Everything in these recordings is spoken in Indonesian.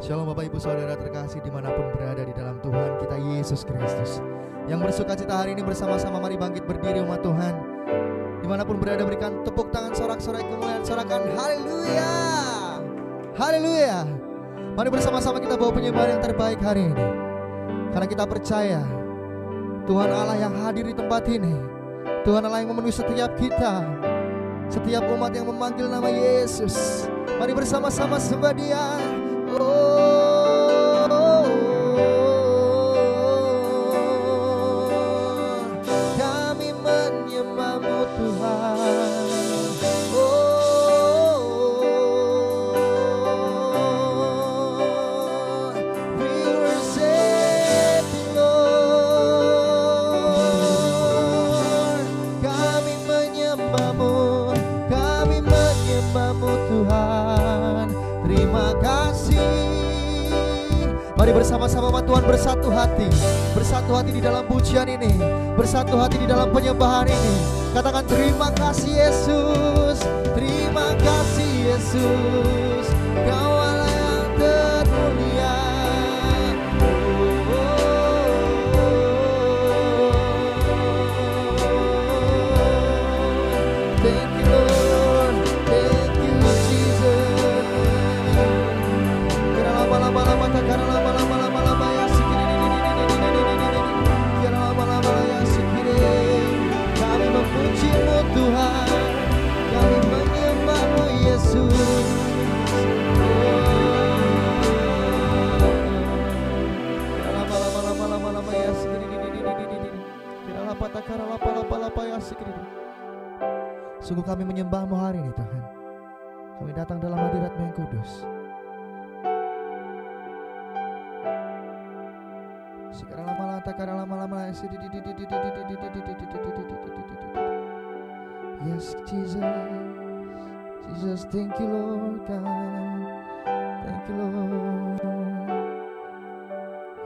Shalom Bapak Ibu Saudara terkasih dimanapun berada di dalam Tuhan kita Yesus Kristus. Yang bersuka cita hari ini bersama-sama mari bangkit berdiri umat Tuhan. Dimanapun berada berikan tepuk tangan sorak-sorai kemuliaan, sorakan haleluya. Haleluya. Mari bersama-sama kita bawa penyembahan yang terbaik hari ini. Karena kita percaya Tuhan Allah yang hadir di tempat ini, Tuhan Allah yang memenuhi setiap kita, setiap umat yang memanggil nama Yesus. Mari bersama-sama sembah Dia. Kami menyembah-Mu Tuhan. We worship You Lord. Kami menyembah-Mu, kami menyembah-Mu Tuhan. Terima kasih. Mari bersama-sama umat Tuhan bersatu hati di dalam pujian ini, bersatu hati di dalam penyembahan ini. Katakan terima kasih Yesus, terima kasih Yesus, Kau Allah yang termulia. Thank you Lord, thank you Jesus. Kami memuji-Mu Tuhan, kami menyembah-Mu Yesus. Sungguh kami menyembah-Mu hari ini Tuhan. Kami datang dalam hadirat-Mu yang kudus. Yes, Jesus, Jesus, thank you Lord God, thank you Lord.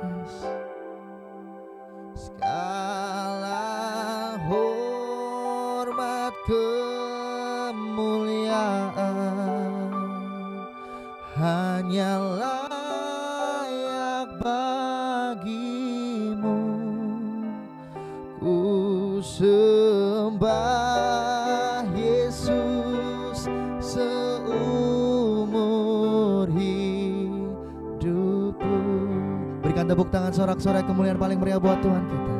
Yes. Segala hormat kemuliaan hanyalah bagimu, ku sembah Yesus seumur hidupku. Berikan tepuk tangan sorak-sorai kemuliaan paling meriah buat Tuhan kita.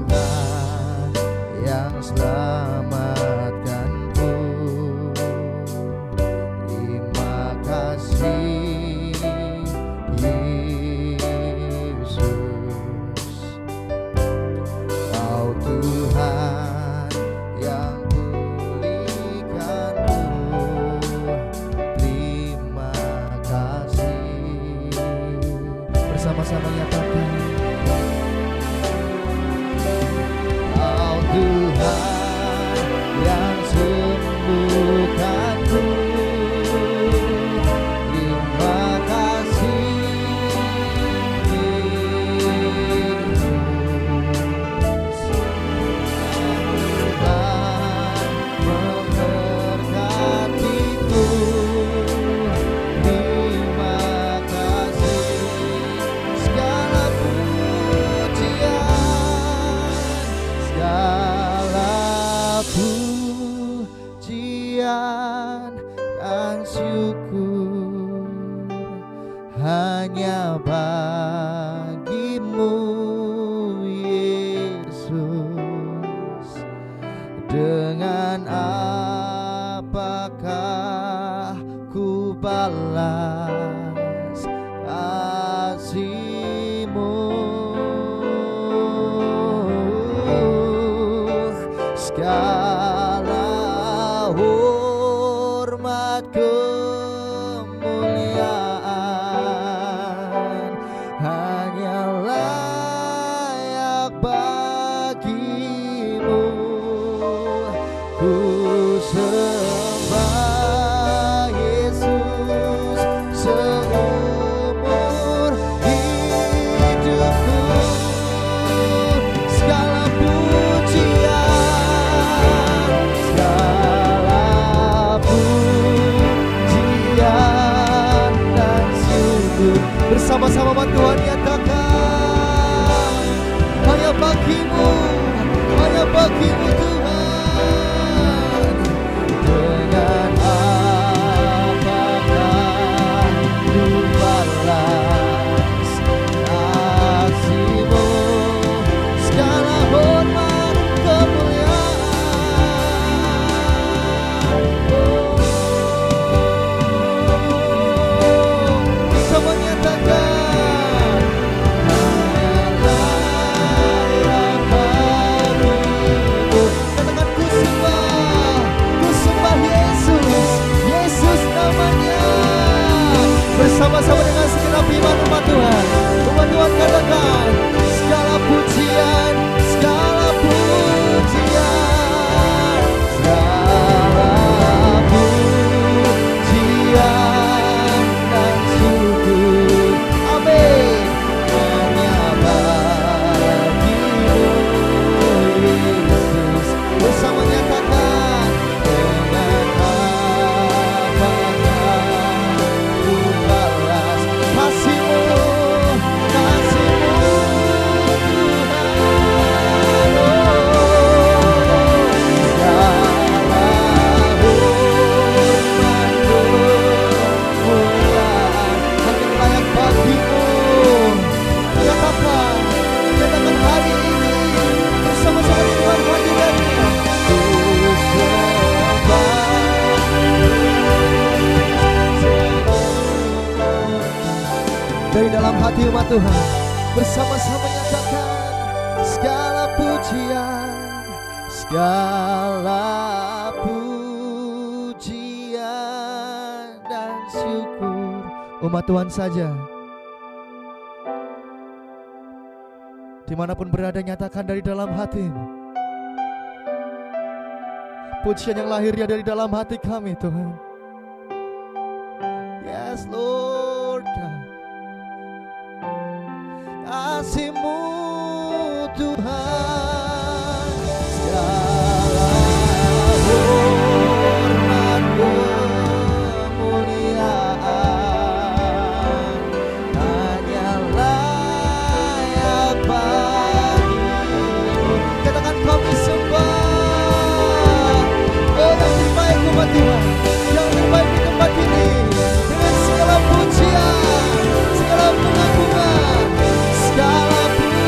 Tuhan yang selamatkanku, terima kasih Tuhan yang pulihkanku, terima kasih. Bersama-sama nyatakan, Kau Tuhan yang sembuhkanku, terima kasih. Hanya bagimu Yesus. Dengan apakah ku balas segala hormat kemuliaan hanya layak bagimu. Ku sembah Yesus seumur hidupku. Segala pujian, segala pujian dan syukur. Bersama-sama buat Tuhan nyatakan, hanya bagimu, hanya bagimu Tuhan. Dengan apakah ku balas kasih-Mu, segala hormat kemuliaan. Bisa menyatakan hanya layak bagimu. Katakan ku sembah Yesus, Yesus namanya. Bersama-sama dengan segenap iman umat Tuhan, umat Tuhan katakan, segala pujian, segala pujian, segala pujian dan syukur. Amin. Hanya bagimu Yesus. Bersama nyatakan, dengan apakah ku balas kasih-Mu, kasih-Mu Tuhan. Segala hormat kemuliaan hanya layak bagimu. Nyatakan hari ini bersama-sama di dalam hadirat-Nya. Ku sembah dari dalam hati umat Tuhan, bersama-sama nyatakan segala pujian, segala pujian dan syukur. Umat Tuhan saja dimanapun berada, nyatakan dari dalam hatimu. Pujian yang lahirnya dari dalam hati kami Tuhan. Yes Lord God. Kasih-Mu Tuhan, segala hormat kemuliaan hanya layak bagimu. Katakan kami sembah, oh yang terbaik umat Tuhan, yang terbaik di tempat ini, dengan segala pujian, segala pengagungan, segala pujian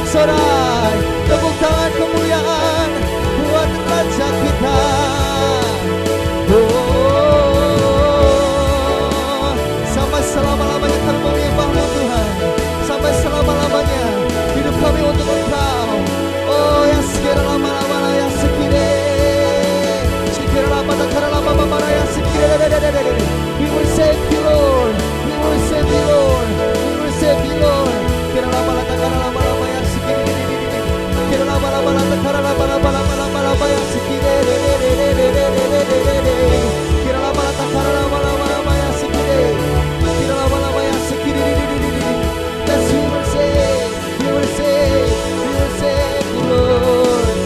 bersorak. Tepuk tangan kemuliaan buat Raja kita. Sampai selama-lamanya kami menyembah-Mu Tuhan. Sampai selama-lamanya hidup kami untuk Engkau. Oh ya sekira lama-lama ya sekira. Sekira lama takara lama mama ya sekira. We will save you Lord. We will save you Lord. We will save you Lord. Kira lama takara lama-lama ya sekira. Kira lama-lama takara lama-lama ya sekira. Kira lama takara lama-lama ya sekira. Kira lama-lama ya sekira. Yes, we will save, we will save, we will save you Lord.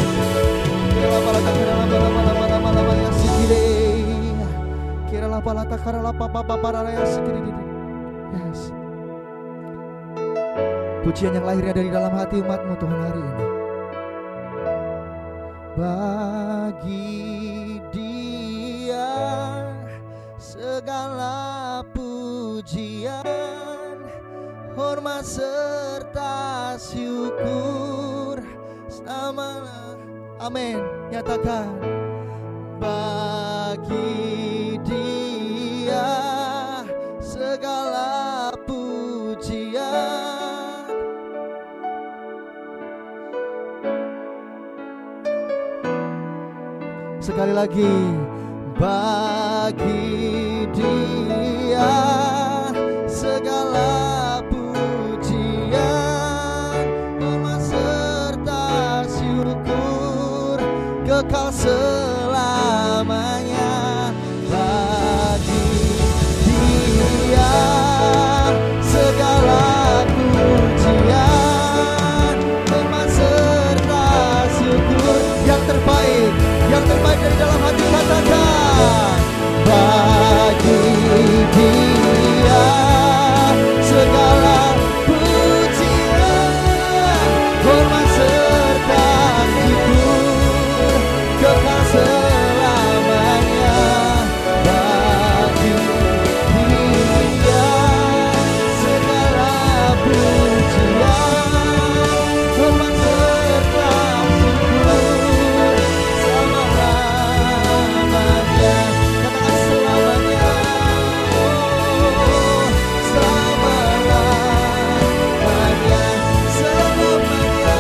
Kira lama-lama ya sekira. Kira lama takara lama ya sekira. Yes. Pujian yang lahirnya dari dalam hati umat-Mu Tuhan hari ini. Bagi Dia segala pujian, hormat serta syukur selama. Amin. Nyatakan. Bagi Dia segala pujian. Sekali lagi. Bagi Dia segala pujian, hormat serta syukur kekal selamanya. Bagi Dia segala pujian, hormat serta syukur. Yang terbaik dari dalam hati katakan. Bagi Dia segala pujian, hormat serta syukur kekal selamanya. Bagi Dia segala pujian, hormat serta syukur selama-lamanya. Katakan selamanya. Oh, selama-lamanya, selamanya, selama-lamanya.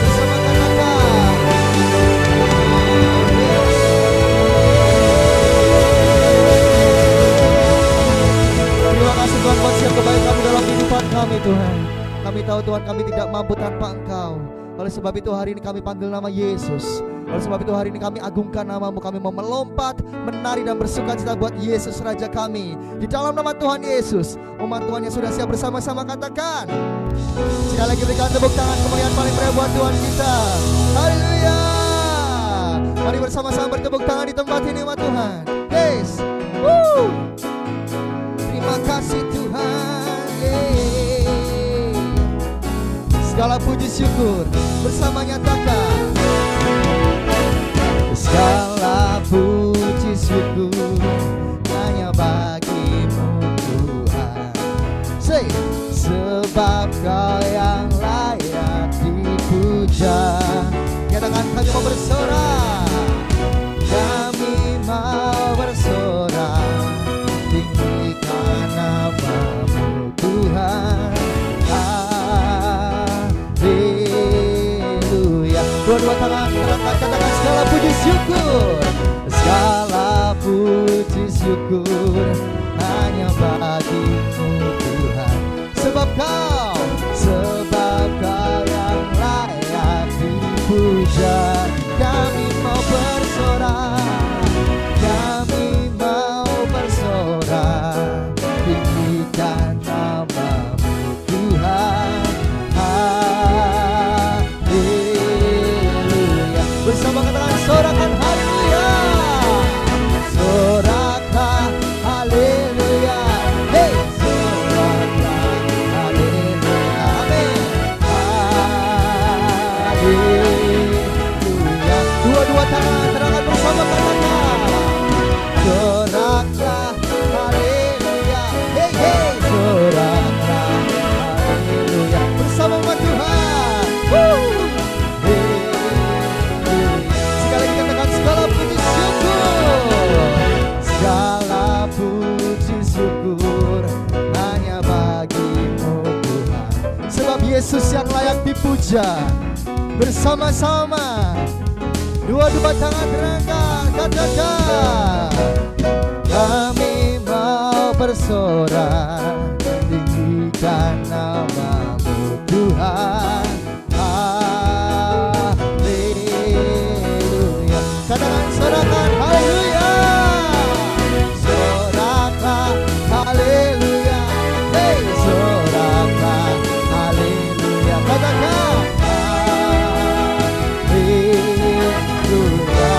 Bersama katakan. Terima kasih Tuhan buat setiap kebaikan dalam kehidupan kami Tuhan. Kami tahu Tuhan kami tidak mampu tanpa Engkau. Oleh sebab itu hari ini kami panggil nama Yesus. Oleh sebab itu hari ini kami agungkan nama-Mu. Kami mau melompat, menari dan bersuka cita buat Yesus Raja kami. Di dalam nama Tuhan Yesus, umat Tuhan yang sudah siap bersama-sama katakan. Sekali lagi berikan tepuk tangan kemuliaan paling meriah buat Tuhan kita. Haleluya. Mari bersama-sama bertepuk tangan di tempat ini umat Tuhan. Yes. Woo. Terima kasih Tuhan. Segala puji syukur bersama nyatakan. Segala puji syukur hanya bagi-Mu Tuhan. Say, sebab Kau yang layak dipuja. Nyatakan kami mau bersorak. Kami mau bersorak, tinggikan nama-Mu Tuhan. Haleluya. Dua-dua tangan terangkat, katakan segala puji syukur. Segala puji syukur hanya bagi-Mu Tuhan. Sebab Kau yang layak dipuja. Kami mau bersorak, kami mau bersorak, tinggikan nama-Mu Tuhan. Haleluya. Bersama katakan sorakan haleluya. Sorakan haleluya. Hey, sorakan haleluya. layak dipuja. Bersama-sama dua tangan terangkat, katakan kami mau bersorak tinggikan nama-Mu Tuhan. Haleluya. Katakan sorakan haleluya. Soraklah haleluya. Hey, soraklah haleluya. Katakan haleluya.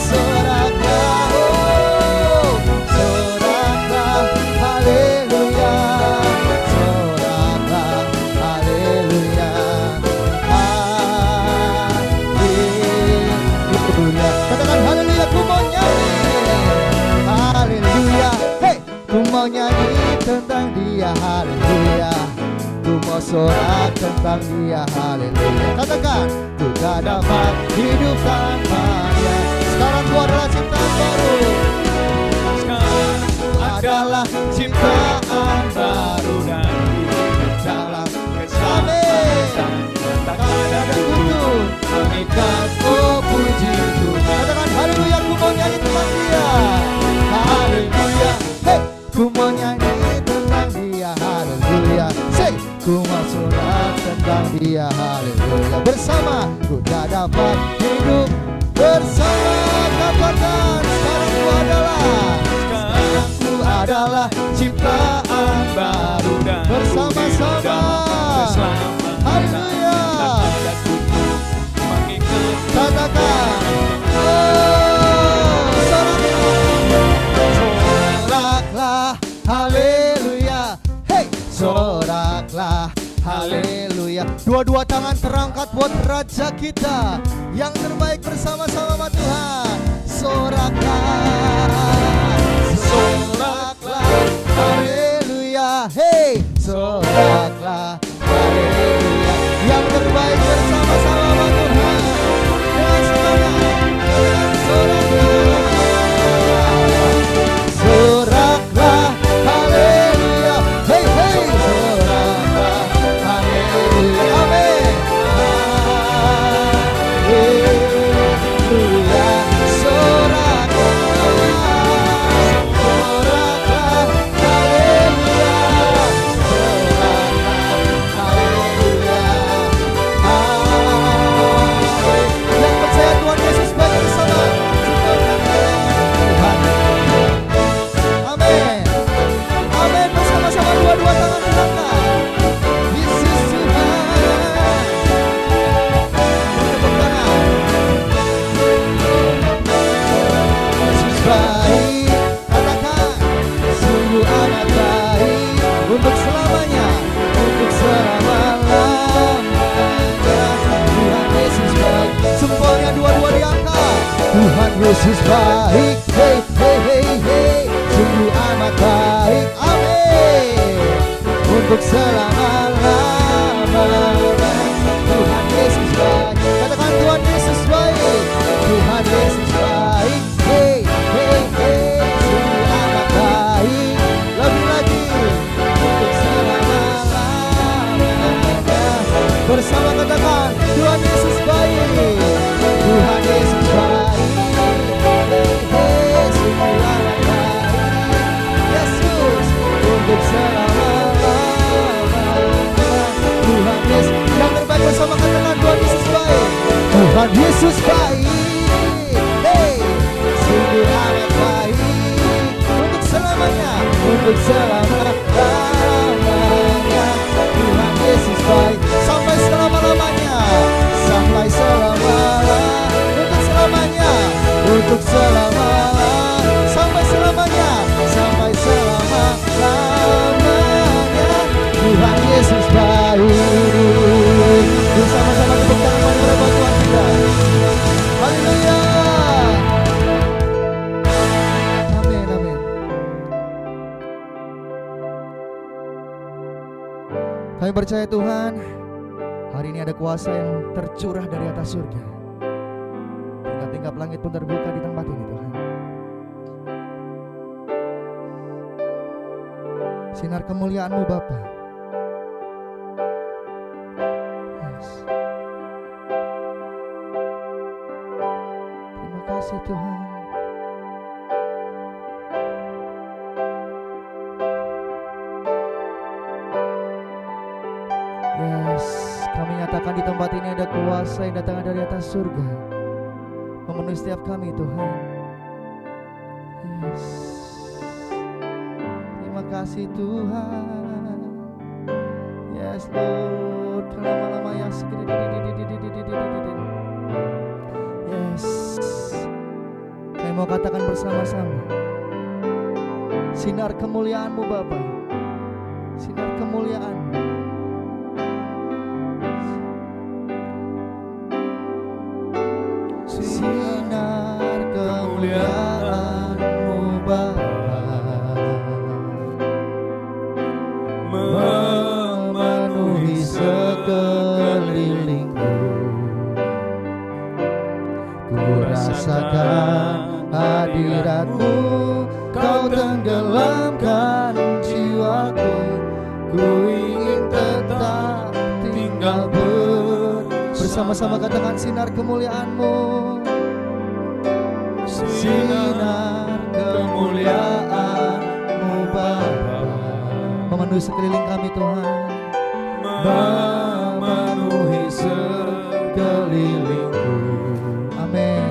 Soraklah, oh, soraklah haleluya. Soraklah haleluya. Haleluya. Katakan haleluya, ku mau nyanyi. Haleluya. Hey, ku mau nyanyi tentang Dia. Haleluya. Ku mau sorak tentang Dia. Haleluya. Katakan, ku tak dapat hidup tanpa-Nya. Sekarang ku adalah ciptaan baru. Sekarang ku adalah ciptaan baru dan hidup dalam keselamatan. Tak ada Kutu mengikat, oh puji Tuhan. katakan haleluya, ku mau nyanyi tentang Dia. Haleluya. Hey, ku mau nyanyi tentang Dia. Haleluya. Say, ku mau sorak tentang Dia. Haleluya. Bersama ku tak dapat hidup bersama. Katakan sekarang ku adalah ciptaan baru dan bersama-sama. keselamatan. Haleluya. Tak ada kutu mengikat. Katakan, soraklah, haleluya. Hey, soraklah, haleluya. Dua-dua tangan terangkat buat Raja kita yang terbaik bersama-sama Tuhan. Soraklah, haleluya. Hey, soraklah, haleluya. Yang terbaik bersama-sama Tuhan. Dengan semangat, dengan soraklah, haleluya. Hey, hey, soraklah, haleluya. Amin. Haleluya. Soraklah, haleluya. Yang percaya Tuhan Yesus bagi bersama. Tuhan. Amin. Amin. Bersama-sama dua-dua tangan diangkat. Yesus Tuhan. Tepuk tangan. Yesus baik. Katakan, sungguh amat baik untuk selamanya, untuk selama-lamanya. Tuhan Yesus baik. Semuanya dua-dua diangkat. Tuhan Yesus baik. Hey, hey, hey, hey. Sungguh amat baik. Amin. Untuk selama-lamanya. Tuhan Yesus baik. Katakan Tuhan Yesus baik. Tuhan Yesus baik. Hey, hey, hey. Sungguh amat baik. Lebih lagi. Untuk selama-lamanya. Bersama katakan Tuhan Yesus baik. Tuhan Yesus baik. Hey, sungguh amat baik. Yesus untuk selama-lamanya. Tuhan Yesus yang terbaik bersama katakan Tuhan Yesus baik. Tuhan Yesus baik. Hey, sungguh amat baik untuk selamanya, untuk selama-lamanya. Tuhan Yesus baik sampai selama-lamanya, sampai selama-lamanya, untuk selamanya, untuk selama-lamanya, sampai selamanya, sampai selama-lamanya. Tuhan Yesus baik. Bersama-sama tepuk tangan mari berbuat Tuhan kita. Haleluya. Amin, amin. Kami percaya Tuhan, hari ini ada kuasa yang tercurah dari atas surga. Tingkap-tingkap langit pun terbuka di tempat ini Tuhan. Sinar kemuliaan-Mu Bapa. kasih Tuhan. Yes, kami nyatakan di tempat ini ada kuasa yang datang dari atas surga, memenuhi setiap kami Tuhan. Yes, terima kasih Tuhan. Yes Lord, lama-lama ya segini. Yes, kami mau katakan bersama-sama, sinar kemuliaan-Mu Bapa, sinar kemuliaan-Mu. Sinar kemuliaan-Mu Bapa memenuhi sekelilingku. Ku rasakan hadirat-Mu, Kau tenggelamkan jiwaku. Ku ingin tetap tinggal bersama-sama, katakan sinar kemuliaan-Mu. Sinar kemuliaan-Mu Bapa memenuhi sekeliling kami Tuhan, memenuhi sekelilingku. Amin.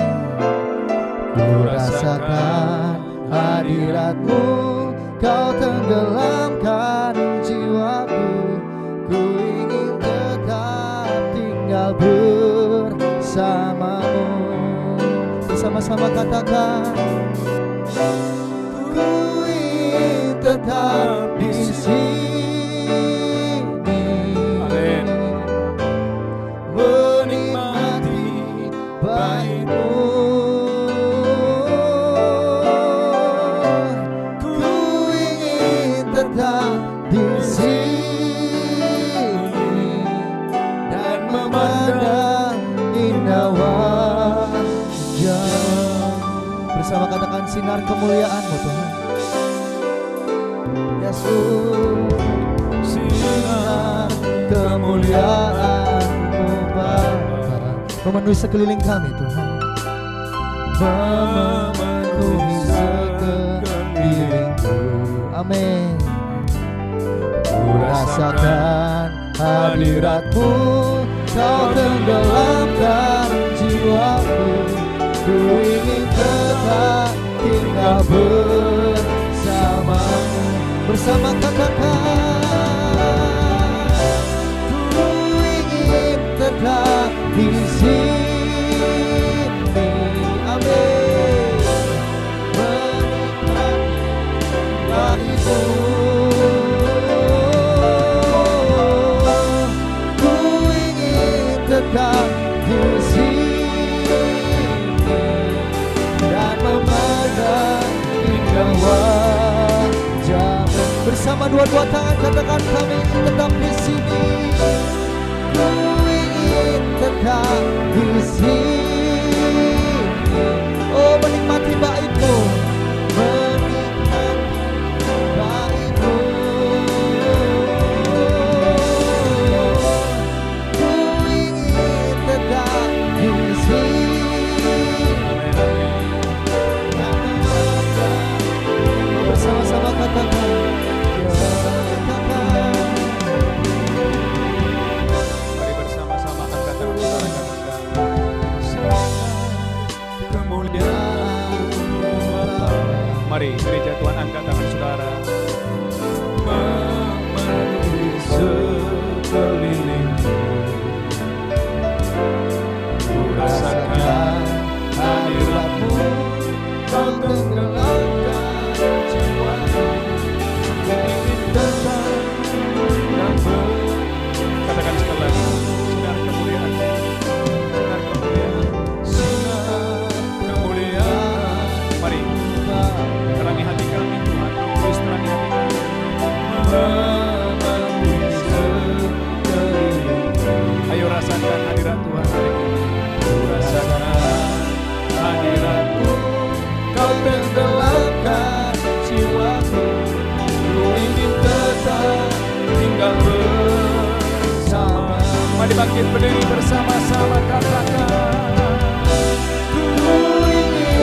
Ku rasakan hadirat-Mu, Kau tenggelamkan jiwaku. Ku ingin tetap tinggal bersama-Mu. Bersama-sama katakan, ku ingin tetap di sini, menikmati baik-Mu. Ku ingin tetap di sini dan memandang indah wajah. Bersama katakan sinar kemuliaan-Mu Tuhan. Yesus, sinar kemuliaan-Mu Bapa memenuhi sekeliling kami Tuhan, memenuhi sekelilingku. Amin. Ku rasakan hadirat-Mu, Kau tenggelamkan jiwaku. Ku ingin tetap tinggal bersama-Mu. Bersama katakan, ku ingin tetap di sini. Amin. Menikmati baik-Mu. Ku ingin tetap di sini dan memandang indah wajah. Bersama dua-dua tangan katakan, kami ingin tetap di sini. Ku ingin tetap di sini. Oh, menikmati baik-Mu, menikmati baik-Mu. Ku ingin tetap di sini. Bersama-sama katakan, Mari bersama-sama angkat tangan saudara, katakan sinar kemuliaan-Mu Bapa. Mari gereja Tuhan angkat tangan saudara, memenuhi sekelilingku. Ku rasakan hadirat-Mu, Kau tenggelamkan jiwaku. Ku ingin tetap tinggal katakan sekali lagi, sinar kemuliaan-Mu, sinar kemuliaan, sinar kemuliaan. Mari terangi hati kami Tuhan, terus terangi hati kami. Memenuhi sekelilingku. Ayo rasakan hadirat Tuhan hari ini. Ku rasakan hadirat-Mu, Kau tenggelamkan jiwaku. Ku ingin tetap tinggal bersama. Mari bangkit berdiri bersama-sama katakan, ku ingin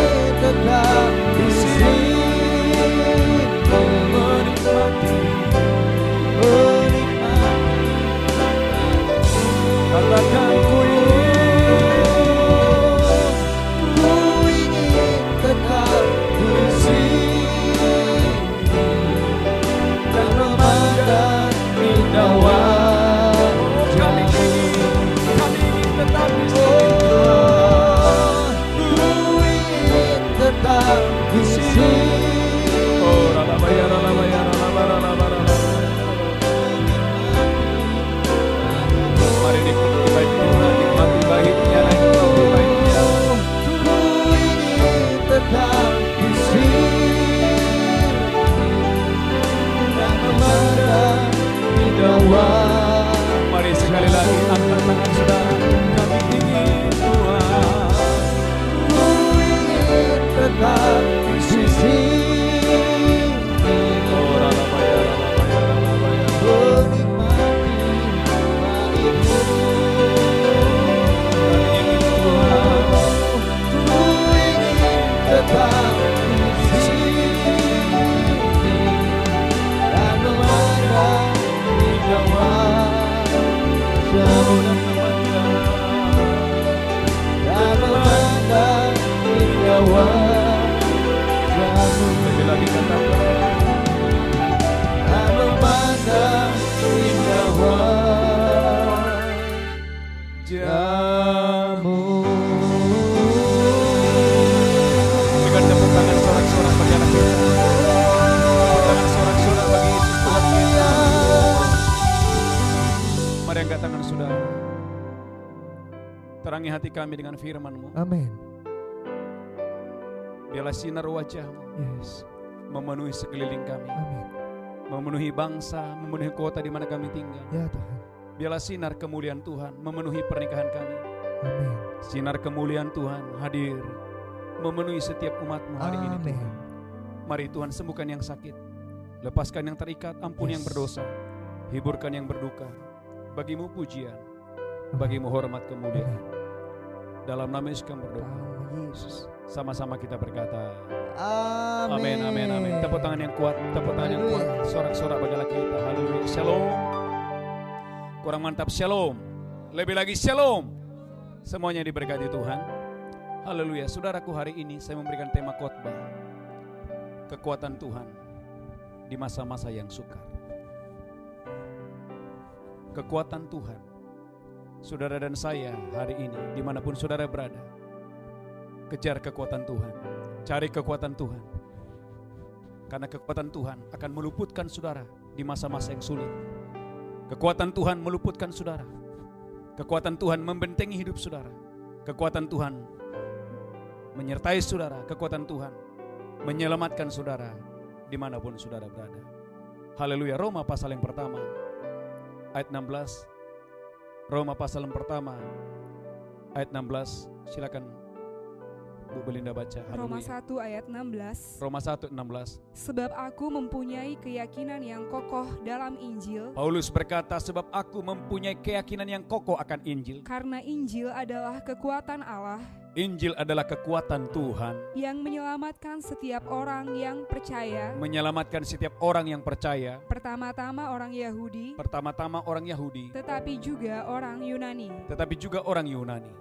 di sini. Oh, ralabaya, ralabaya, ralabara, ralabara. Mari nikmati baik Tuhan, nikmati baiknya, nikmati baiknya. Ku ingin tetap di sini dan memandang indahnya. Mari sekali lagi angkat tangan saudara. Kami ingin Tuhan. Ku ingin tetap di sini. Oh, ralabaya, ralabaya, ralabaya. Menikmati baikmu. Kami ingin Tuhan. Ku ingin tetap di sini dan memandang indah wajahmu, dan memandang indah wajahmu, Lebih lagi katakan. dan memandang indah wajahmu. Berikan tepuk tangan sorak-sorak bagi anak kita. Tepuk tangan sorak-sorak bagi Yesus Tuhan kita. Mari angkat tangan saudara. Terangi hati kami dengan firman-Mu. Amin. Biarlah sinar wajah-Mu Yes. memenuhi sekeliling kami, Amin. memenuhi bangsa, memenuhi kota di mana kami tinggal. Ya Tuhan. Biarlah sinar kemuliaan Tuhan memenuhi pernikahan kami. Amin. Sinar kemuliaan Tuhan hadir memenuhi setiap umat-Mu hari ini. Amin. Tuhan. Mari Tuhan sembuhkan yang sakit, lepaskan yang terikat, ampuni yang berdosa, hiburkan yang berduka. Bagimu pujian, bagimu hormat kemuliaan. Dalam nama Yesus kami berdoa. Dalam Yesus. Sama-sama kita berkata, Amin. amin, amin, amin. Tepuk tangan yang kuat, tepuk tangan yang kuat. Sorak-sorak bagi laki kita. Haleluya. Shalom. Kurang mantap, shalom. Lebih lagi shalom. Semuanya diberkati Tuhan. Haleluya. Saudaraku, hari ini saya memberikan tema khotbah kekuatan Tuhan di masa-masa yang sukar. Kekuatan Tuhan. Saudara dan saya hari ini dimanapun saudara berada, kejar kekuatan Tuhan, cari kekuatan Tuhan, karena kekuatan Tuhan akan meluputkan saudara di masa-masa yang sulit. Kekuatan Tuhan meluputkan saudara, kekuatan Tuhan membentengi hidup saudara, kekuatan Tuhan menyertai saudara, kekuatan Tuhan menyelamatkan saudara dimanapun saudara berada. Haleluya. Roma pasal yang pertama ayat 16. Roma pasal yang pertama ayat 16. Silakan Bu Belinda baca. Roma Haleluya. 1 ayat 16. Roma 1:16. Sebab aku mempunyai keyakinan yang kokoh dalam Injil, Paulus berkata, sebab aku mempunyai keyakinan yang kokoh akan Injil. karena Injil adalah kekuatan Allah Injil adalah kekuatan Tuhan, yang menyelamatkan setiap orang yang percaya, menyelamatkan setiap orang yang percaya, pertama-tama orang Yahudi, pertama-tama orang Yahudi, tetapi juga orang Yunani. tetapi juga orang Yunani.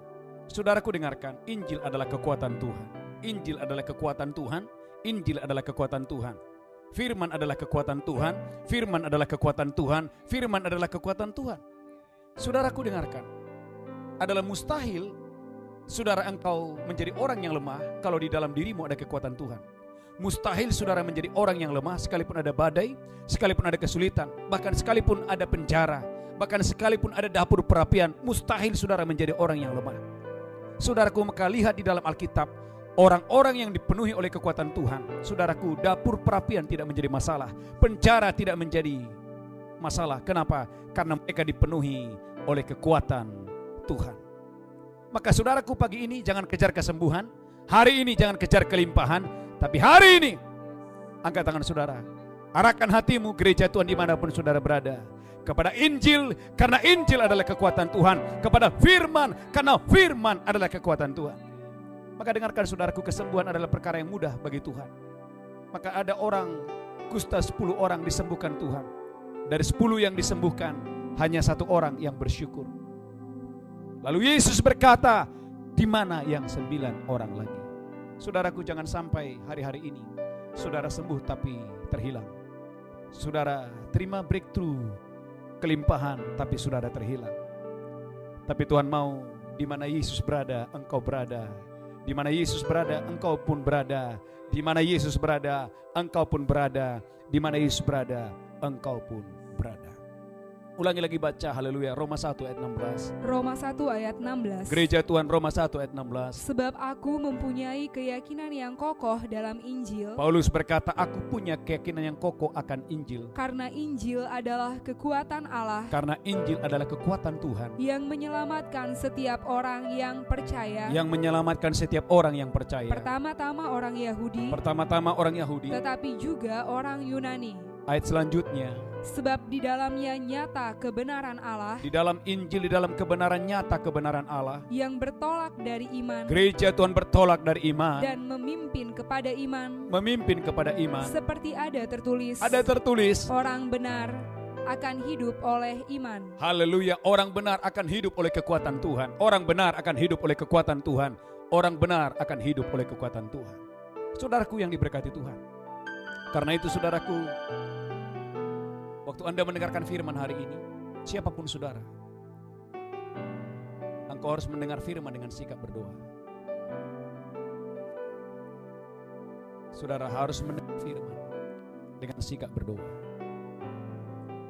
Saudaraku dengarkan, Injil adalah kekuatan Tuhan. Injil adalah kekuatan Tuhan. Injil adalah kekuatan Tuhan. Firman adalah kekuatan Tuhan. Firman adalah kekuatan Tuhan. Firman adalah kekuatan Tuhan. Saudaraku dengarkan, adalah mustahil saudara engkau menjadi orang yang lemah kalau di dalam dirimu ada kekuatan Tuhan. Mustahil saudara menjadi orang yang lemah sekalipun ada badai, sekalipun ada kesulitan, bahkan sekalipun ada penjara, bahkan sekalipun ada dapur perapian. Mustahil saudara menjadi orang yang lemah. Saudaraku, maka lihat di dalam Alkitab, orang-orang yang dipenuhi oleh kekuatan Tuhan. Saudaraku, dapur perapian tidak menjadi masalah, penjara tidak menjadi masalah. Kenapa? Karena mereka dipenuhi oleh kekuatan Tuhan. Maka saudaraku, pagi ini jangan kejar kesembuhan, hari ini jangan kejar kelimpahan, tapi hari ini angkat tangan saudara, arahkan hatimu gereja Tuhan dimanapun saudara berada, kepada Injil, karena Injil adalah kekuatan Tuhan, kepada firman, karena firman adalah kekuatan Tuhan. Maka dengarkan saudaraku, kesembuhan adalah perkara yang mudah bagi Tuhan. Maka ada orang kusta 10 orang disembuhkan Tuhan. Dari 10 yang disembuhkan, hanya 1 orang yang bersyukur. Lalu Yesus berkata, di mana yang 9 orang lagi? Saudaraku, jangan sampai hari-hari ini saudara sembuh tapi terhilang. Saudara terima breakthrough, kelimpahan, tapi saudara terhilang. Tapi Tuhan mau di mana Yesus berada, engkau berada. Di mana Yesus berada, engkau pun berada. Di mana Yesus berada, engkau pun berada. Di mana Yesus berada, engkau pun berada. Ulangi lagi baca, haleluya, Roma 1 ayat 16. Roma 1 ayat 16. Gereja Tuhan, Roma 1 ayat 16. Sebab aku mempunyai keyakinan yang kokoh dalam Injil. Paulus berkata, aku punya keyakinan yang kokoh akan Injil. Karena Injil adalah kekuatan Allah. Karena Injil adalah kekuatan Tuhan. Yang menyelamatkan setiap orang yang percaya. Yang menyelamatkan setiap orang yang percaya. Pertama-tama orang Yahudi. Pertama-tama orang Yahudi. Tetapi juga orang Yunani. Ayat selanjutnya. Sebab di dalamnya nyata kebenaran Allah. Di dalam Injil, di dalam kebenaran nyata kebenaran Allah. Yang bertolak dari iman. Gereja Tuhan bertolak dari iman. Dan memimpin kepada iman. Memimpin kepada iman. Seperti ada tertulis. Ada tertulis. Orang benar akan hidup oleh iman. Haleluya, orang benar akan hidup oleh kekuatan Tuhan. Orang benar akan hidup oleh kekuatan Tuhan. Orang benar akan hidup oleh kekuatan Tuhan. Saudaraku yang diberkati Tuhan. Karena itu saudaraku, waktu Anda mendengarkan firman hari ini, siapapun saudara, engkau harus mendengar firman dengan sikap berdoa. Saudara harus mendengar firman dengan sikap berdoa.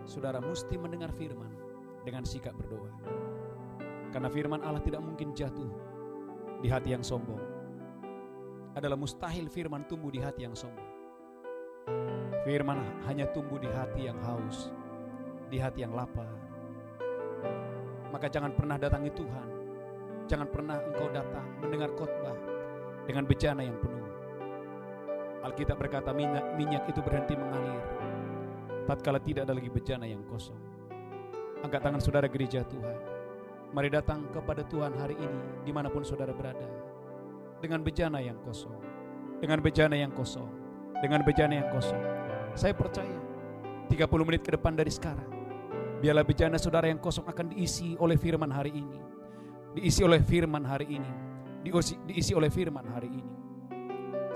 Saudara mesti mendengar firman dengan sikap berdoa. Karena firman Allah tidak mungkin jatuh di hati yang sombong. Adalah mustahil firman tumbuh di hati yang sombong. Firman hanya tumbuh di hati yang haus, di hati yang lapar. Maka jangan pernah datangi Tuhan. Jangan pernah engkau datang mendengar khotbah dengan bejana yang penuh. Alkitab berkata minyak itu berhenti mengalir tatkala tidak ada lagi bejana yang kosong. Angkat tangan saudara gereja Tuhan. Mari datang kepada Tuhan hari ini dimanapun saudara berada. Dengan bejana yang kosong. Dengan bejana yang kosong. Dengan bejana yang kosong. Saya percaya 30 menit ke depan dari sekarang, biarlah bejana saudara yang kosong akan diisi oleh firman hari ini. Diisi oleh firman hari ini. Diisi oleh firman hari ini.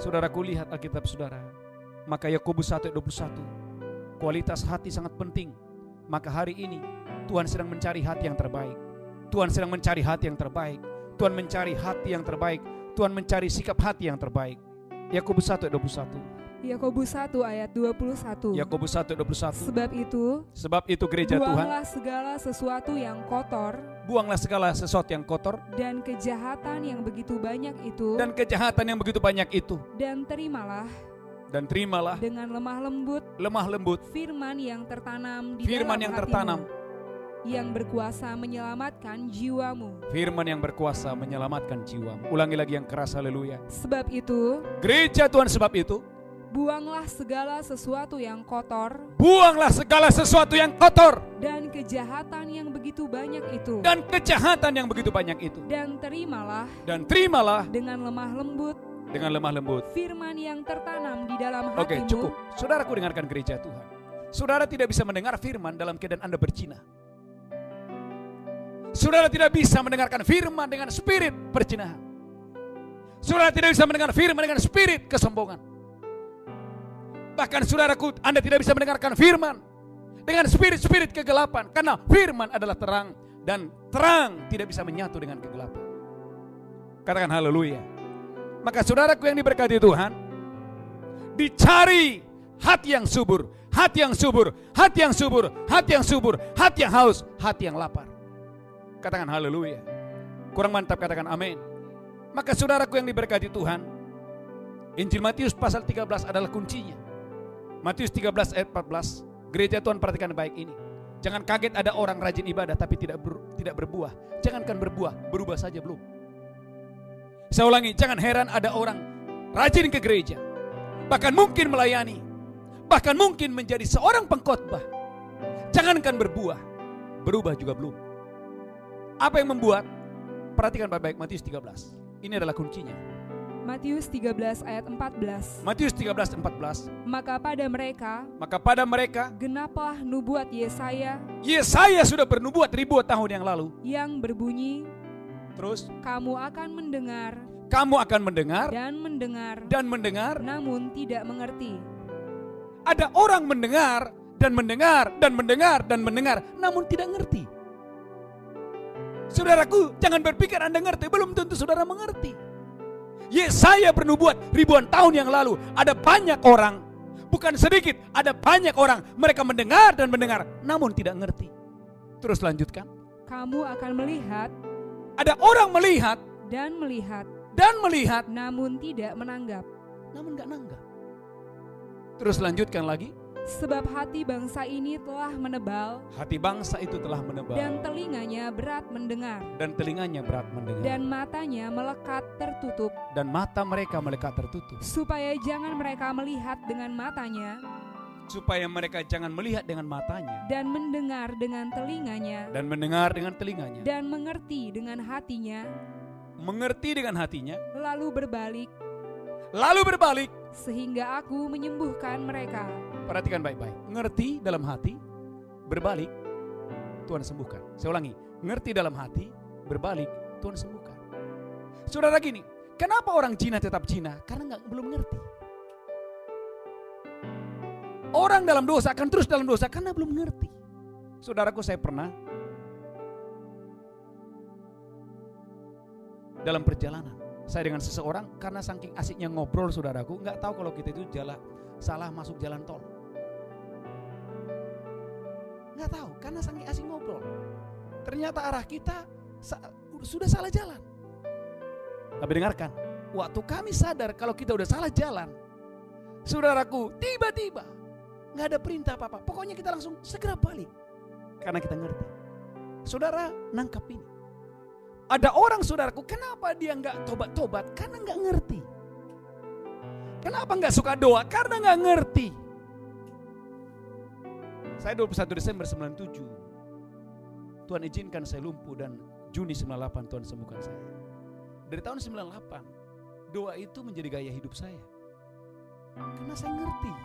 Saudaraku, lihat Alkitab saudara. Maka Yakobus 1 ayat 21. Kualitas hati sangat penting. Maka hari ini Tuhan sedang mencari hati yang terbaik. Tuhan sedang mencari hati yang terbaik. Tuhan mencari hati yang terbaik. Tuhan mencari sikap hati yang terbaik. Yakobus 1 ayat 21. Yakobus 1 ayat 21. Yakobus 1 ayat 21. Sebab itu gereja Tuhan, buanglah segala sesuatu yang kotor. Buanglah segala sesuatu yang kotor. Dan kejahatan yang begitu banyak itu. Dan kejahatan yang begitu banyak itu. Dan terimalah. Dengan lemah lembut. Firman yang tertanam di dalam hatimu. Yang berkuasa menyelamatkan jiwamu. Firman yang berkuasa menyelamatkan jiwamu. Ulangi lagi yang keras, haleluya. Sebab itu, gereja Tuhan, sebab itu, buanglah segala sesuatu yang kotor. Buanglah segala sesuatu yang kotor. Dan kejahatan yang begitu banyak itu. Dan kejahatan yang begitu banyak itu. Dan terimalah. Dengan lemah lembut. Firman yang tertanam di dalam hatimu. Oke, cukup. Saudaraku, dengarkan gereja Tuhan. Saudara tidak bisa mendengar firman dalam keadaan Anda berzina. Saudara tidak bisa mendengarkan firman dengan spirit perzinahan. Saudara tidak bisa mendengar firman dengan spirit kesombongan. Bahkan saudaraku, Anda tidak bisa mendengarkan firman dengan spirit-spirit kegelapan. Karena firman adalah terang. Dan terang tidak bisa menyatu dengan kegelapan. Katakan haleluya. Maka saudaraku yang diberkati Tuhan, dicari hati yang subur. Hati yang subur. Hati yang subur. Hati yang subur. Hati yang haus. Hati yang lapar. Katakan haleluya. Kurang mantap, katakan amin. Maka saudaraku yang diberkati Tuhan, Injil Matius pasal 13 adalah kuncinya. Matius 13 ayat 14. Gereja Tuhan, perhatikan baik ini. Jangan kaget ada orang rajin ibadah tapi tidak berbuah. Jangankan berbuah, berubah saja belum. Saya ulangi, jangan heran ada orang rajin ke gereja, bahkan mungkin melayani, bahkan mungkin menjadi seorang pengkhotbah. Jangankan berbuah, berubah juga belum. Apa yang membuat? Perhatikan baik-baik Matius 13. Ini adalah kuncinya. Matius 13 ayat 14. Matius 13 14. Maka pada mereka genaplah nubuat Yesaya. Yesaya sudah bernubuat ribuan tahun yang lalu. Yang berbunyi, terus, kamu akan mendengar dan mendengar, namun tidak mengerti. Ada orang mendengar dan mendengar dan mendengar dan mendengar, namun tidak mengerti. Saudaraku, jangan berpikir Anda ngerti, belum tentu saudara mengerti. Yesaya bernubuat ribuan tahun yang lalu. Ada banyak orang, bukan sedikit, ada banyak orang, mereka mendengar dan mendengar, namun tidak ngerti. Terus lanjutkan. Kamu akan melihat Ada orang melihat dan melihat, namun tidak menanggap. gak nanggap. Terus lanjutkan lagi. Sebab hati bangsa ini telah menebal, Hati bangsa itu telah menebal, dan telinganya berat mendengar, dan matanya melekat tertutup, dan mata mereka melekat tertutup, supaya jangan mereka melihat dengan matanya, dengan matanya, dan mendengar dengan telinganya, dan mengerti dengan hatinya, lalu berbalik, sehingga aku menyembuhkan mereka. Perhatikan baik-baik. Ngerti dalam hati, berbalik, Tuhan sembuhkan. Saya ulangi, ngerti dalam hati, berbalik, Tuhan sembuhkan. Saudara gini, kenapa orang Cina tetap Cina? Karena belum ngerti. Orang dalam dosa akan terus dalam dosa karena belum ngerti. Saudaraku, saya pernah dalam perjalanan, saya dengan seseorang, karena saking asiknya ngobrol, saudaraku, nggak tahu kalau kita itu salah masuk jalan tol. Nggak tahu, karena saking asik ngobrol. Ternyata arah kita sudah salah jalan. Tapi dengarkan, waktu kami sadar kalau kita udah salah jalan, saudaraku, tiba-tiba nggak ada perintah apa-apa. Pokoknya kita langsung segera balik. Karena kita ngerti. Saudara, nangkap ini. Ada orang, saudaraku, kenapa dia nggak tobat-tobat? Karena nggak ngerti. Kenapa nggak suka doa? Karena nggak ngerti. Saya 21 Desember 97, Tuhan izinkan saya lumpuh, dan Juni 98 Tuhan sembuhkan saya. Dari tahun 98, doa itu menjadi gaya hidup saya. Karena saya ngerti ini.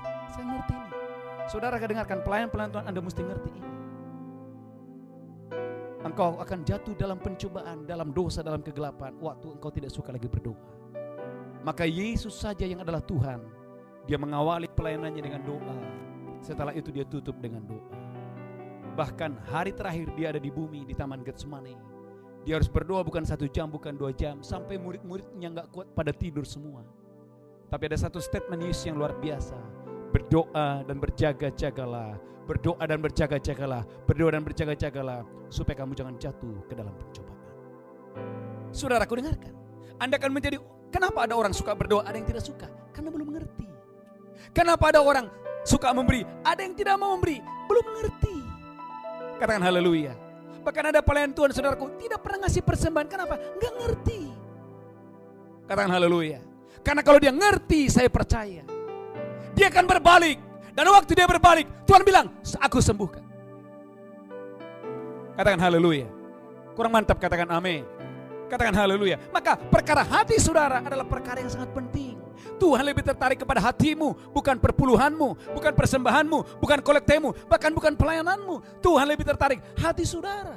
Saudara, dengarkan, pelayan-pelayan Tuhan, Anda mesti ngerti ini. Engkau akan jatuh dalam pencobaan, dalam dosa, dalam kegelapan, waktu engkau tidak suka lagi berdoa. Maka Yesus saja yang adalah Tuhan, Dia mengawali pelayanannya dengan doa. Setelah itu Dia tutup dengan doa. Bahkan hari terakhir Dia ada di bumi, di Taman Getsemani, Dia harus berdoa bukan 1 jam, bukan 2 jam, sampai murid-muridnya gak kuat pada tidur semua. Tapi ada satu statement Yesus yang luar biasa. Berdoa dan berjaga-jagalah, berdoa dan berjaga-jagalah, berdoa dan berjaga-jagalah, supaya kamu jangan jatuh ke dalam pencobaan. Saudaraku, dengarkan, Anda akan menjadi, kenapa ada orang suka berdoa, ada yang tidak suka? Karena belum mengerti. Kenapa ada orang suka memberi, ada yang tidak mau memberi, belum mengerti. Katakan haleluya. Bahkan ada pelayan Tuhan, saudaraku, tidak pernah ngasih persembahan. Kenapa? Enggak ngerti. Katakan haleluya. Karena kalau dia ngerti, saya percaya dia akan berbalik. Dan waktu dia berbalik, Tuhan bilang, aku sembuhkan. Katakan haleluya. Kurang mantap, katakan amin. Katakan haleluya. Maka perkara hati saudara adalah perkara yang sangat penting. Tuhan lebih tertarik kepada hatimu, bukan perpuluhanmu, bukan persembahanmu, bukan kolektemu, bahkan bukan pelayananmu. Tuhan lebih tertarik hati saudara.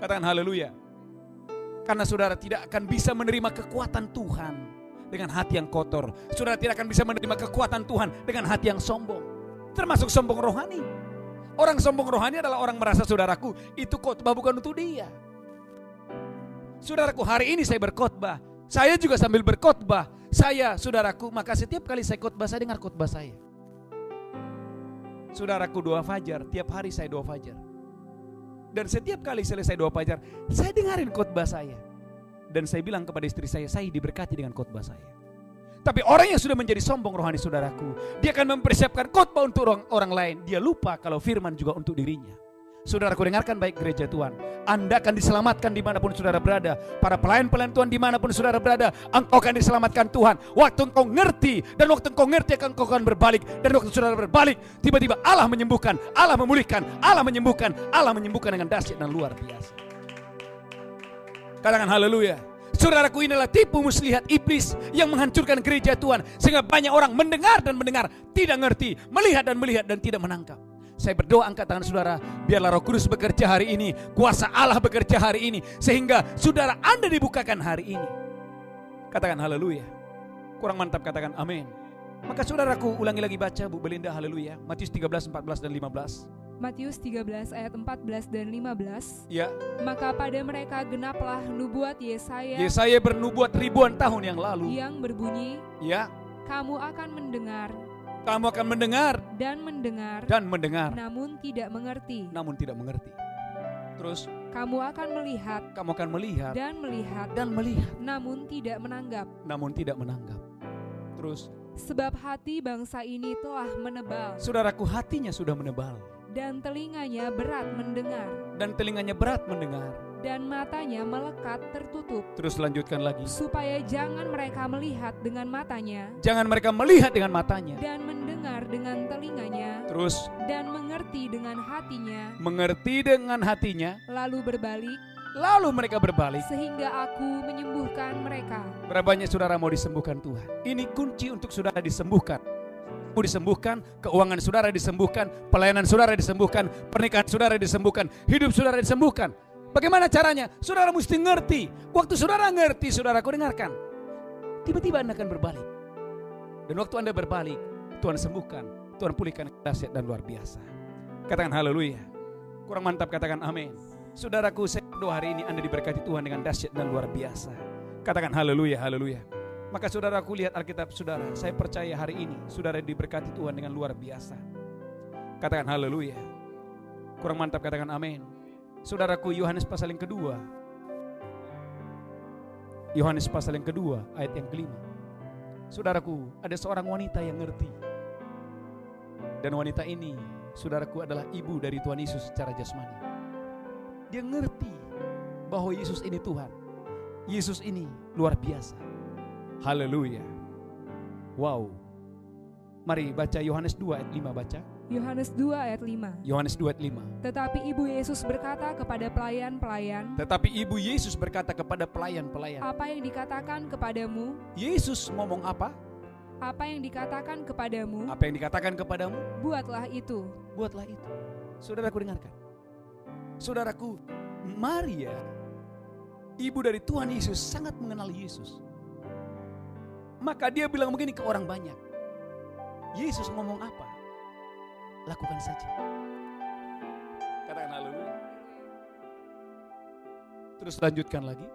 Katakan haleluya. Karena saudara tidak akan bisa menerima kekuatan Tuhan dengan hati yang kotor. Saudara tidak akan bisa menerima kekuatan Tuhan dengan hati yang sombong. Termasuk sombong rohani. Orang sombong rohani adalah orang merasa, saudaraku, itu khotbah bukan untuk dia. Saudaraku, hari ini saya berkhotbah, saya juga sambil berkhotbah. Saya, saudaraku, maka setiap kali saya khotbah, saya dengar khotbah saya. Saudaraku, doa fajar, tiap hari saya doa fajar. Dan setiap kali selesai doa fajar, saya dengarin khotbah saya. Dan saya bilang kepada istri saya diberkati dengan khotbah saya. Tapi orang yang sudah menjadi sombong rohani, saudaraku, dia akan mempersiapkan khotbah untuk orang lain. Dia lupa kalau firman juga untuk dirinya. Saudaraku, dengarkan baik gereja Tuhan. Anda akan diselamatkan dimanapun saudara berada. Para pelayan-pelayan Tuhan dimanapun saudara berada, engkau akan diselamatkan Tuhan. Waktu engkau ngerti, dan waktu engkau ngerti engkau akan berbalik. Dan waktu saudara berbalik, tiba-tiba Allah menyembuhkan, Allah memulihkan, Allah menyembuhkan, Allah menyembuhkan dengan dahsyat dan luar biasa. Katakan haleluya. Saudaraku, inilah tipu muslihat iblis yang menghancurkan gereja Tuhan. Sehingga banyak orang mendengar dan mendengar, tidak ngerti, melihat dan tidak menangkap. Saya berdoa, angkat tangan saudara, biarlah Roh Kudus bekerja hari ini, kuasa Allah bekerja hari ini, sehingga saudara Anda dibukakan hari ini. Katakan haleluya. Kurang mantap, katakan amin. Maka saudaraku, ulangi lagi baca Bu Belinda, haleluya. Matius 13, 14 dan 15. Matius 13 ayat 14 dan 15. Ya, Maka pada mereka genaplah nubuat Yesaya Yesaya bernubuat ribuan tahun yang lalu. yang berbunyi, Ya, kamu akan mendengar kamu akan mendengar dan mendengar, dan mendengar, namun tidak mengerti. namun tidak mengerti. Terus Kamu akan melihat kamu akan melihat dan melihat, dan melihat, namun tidak menanggap. namun tidak menanggap. Terus, Sebab hati bangsa ini telah menebal, saudaraku, hatinya sudah menebal dan telinganya berat mendengar, dan telinganya berat mendengar. dan matanya melekat tertutup, Terus lanjutkan lagi. supaya jangan mereka melihat dengan matanya, Jangan mereka melihat dengan matanya. dan mendengar dengan telinganya, Terus dan mengerti dengan hatinya, mengerti dengan hatinya, lalu berbalik, lalu mereka berbalik. sehingga aku menyembuhkan mereka. Berapa banyak saudara mau disembuhkan Tuhan? Ini kunci untuk saudara disembuhkan. Mau disembuhkan, keuangan saudara disembuhkan, pelayanan saudara disembuhkan, pernikahan saudara disembuhkan, hidup saudara disembuhkan. Bagaimana caranya? Saudara mesti ngerti. Waktu saudara ngerti, saudaraku dengarkan. Tiba-tiba Anda akan berbalik. Dan waktu Anda berbalik, Tuhan sembuhkan, Tuhan pulihkan dahsyat dan luar biasa. Katakan haleluya. Kurang mantap katakan amin. Saudaraku, saya berdoa hari ini Anda diberkati Tuhan dengan dahsyat dan luar biasa. Katakan haleluya, haleluya. Maka saudaraku lihat Alkitab saudara. Saya percaya hari ini saudara diberkati Tuhan dengan luar biasa. Katakan haleluya. Kurang mantap katakan amin. Saudaraku, Yohanes pasal yang kedua. Yohanes pasal yang kedua ayat yang kelima. Saudaraku, ada seorang wanita yang ngerti. Dan wanita ini, saudaraku, adalah ibu dari Tuhan Yesus secara jasmani. Dia ngerti bahwa Yesus ini Tuhan. Yesus ini luar biasa. Haleluya. Wow. Mari baca Yohanes 2 ayat 5 baca. Yohanes 2 ayat 5. Yohanes 2 ayat 5. Tetapi ibu Yesus berkata kepada pelayan-pelayan, Tetapi ibu Yesus berkata kepada pelayan-pelayan. apa yang dikatakan kepadamu? Yesus ngomong apa? Apa yang dikatakan kepadamu? Apa yang dikatakan kepadamu? Buatlah itu. Buatlah itu. Saudaraku dengarkan. Saudaraku, Maria, ibu dari Tuhan Yesus, sangat mengenal Yesus. Maka dia bilang begini ke orang banyak. Yesus ngomong apa? Lakukan saja. Katakan haleluya. Terus lanjutkan lagi.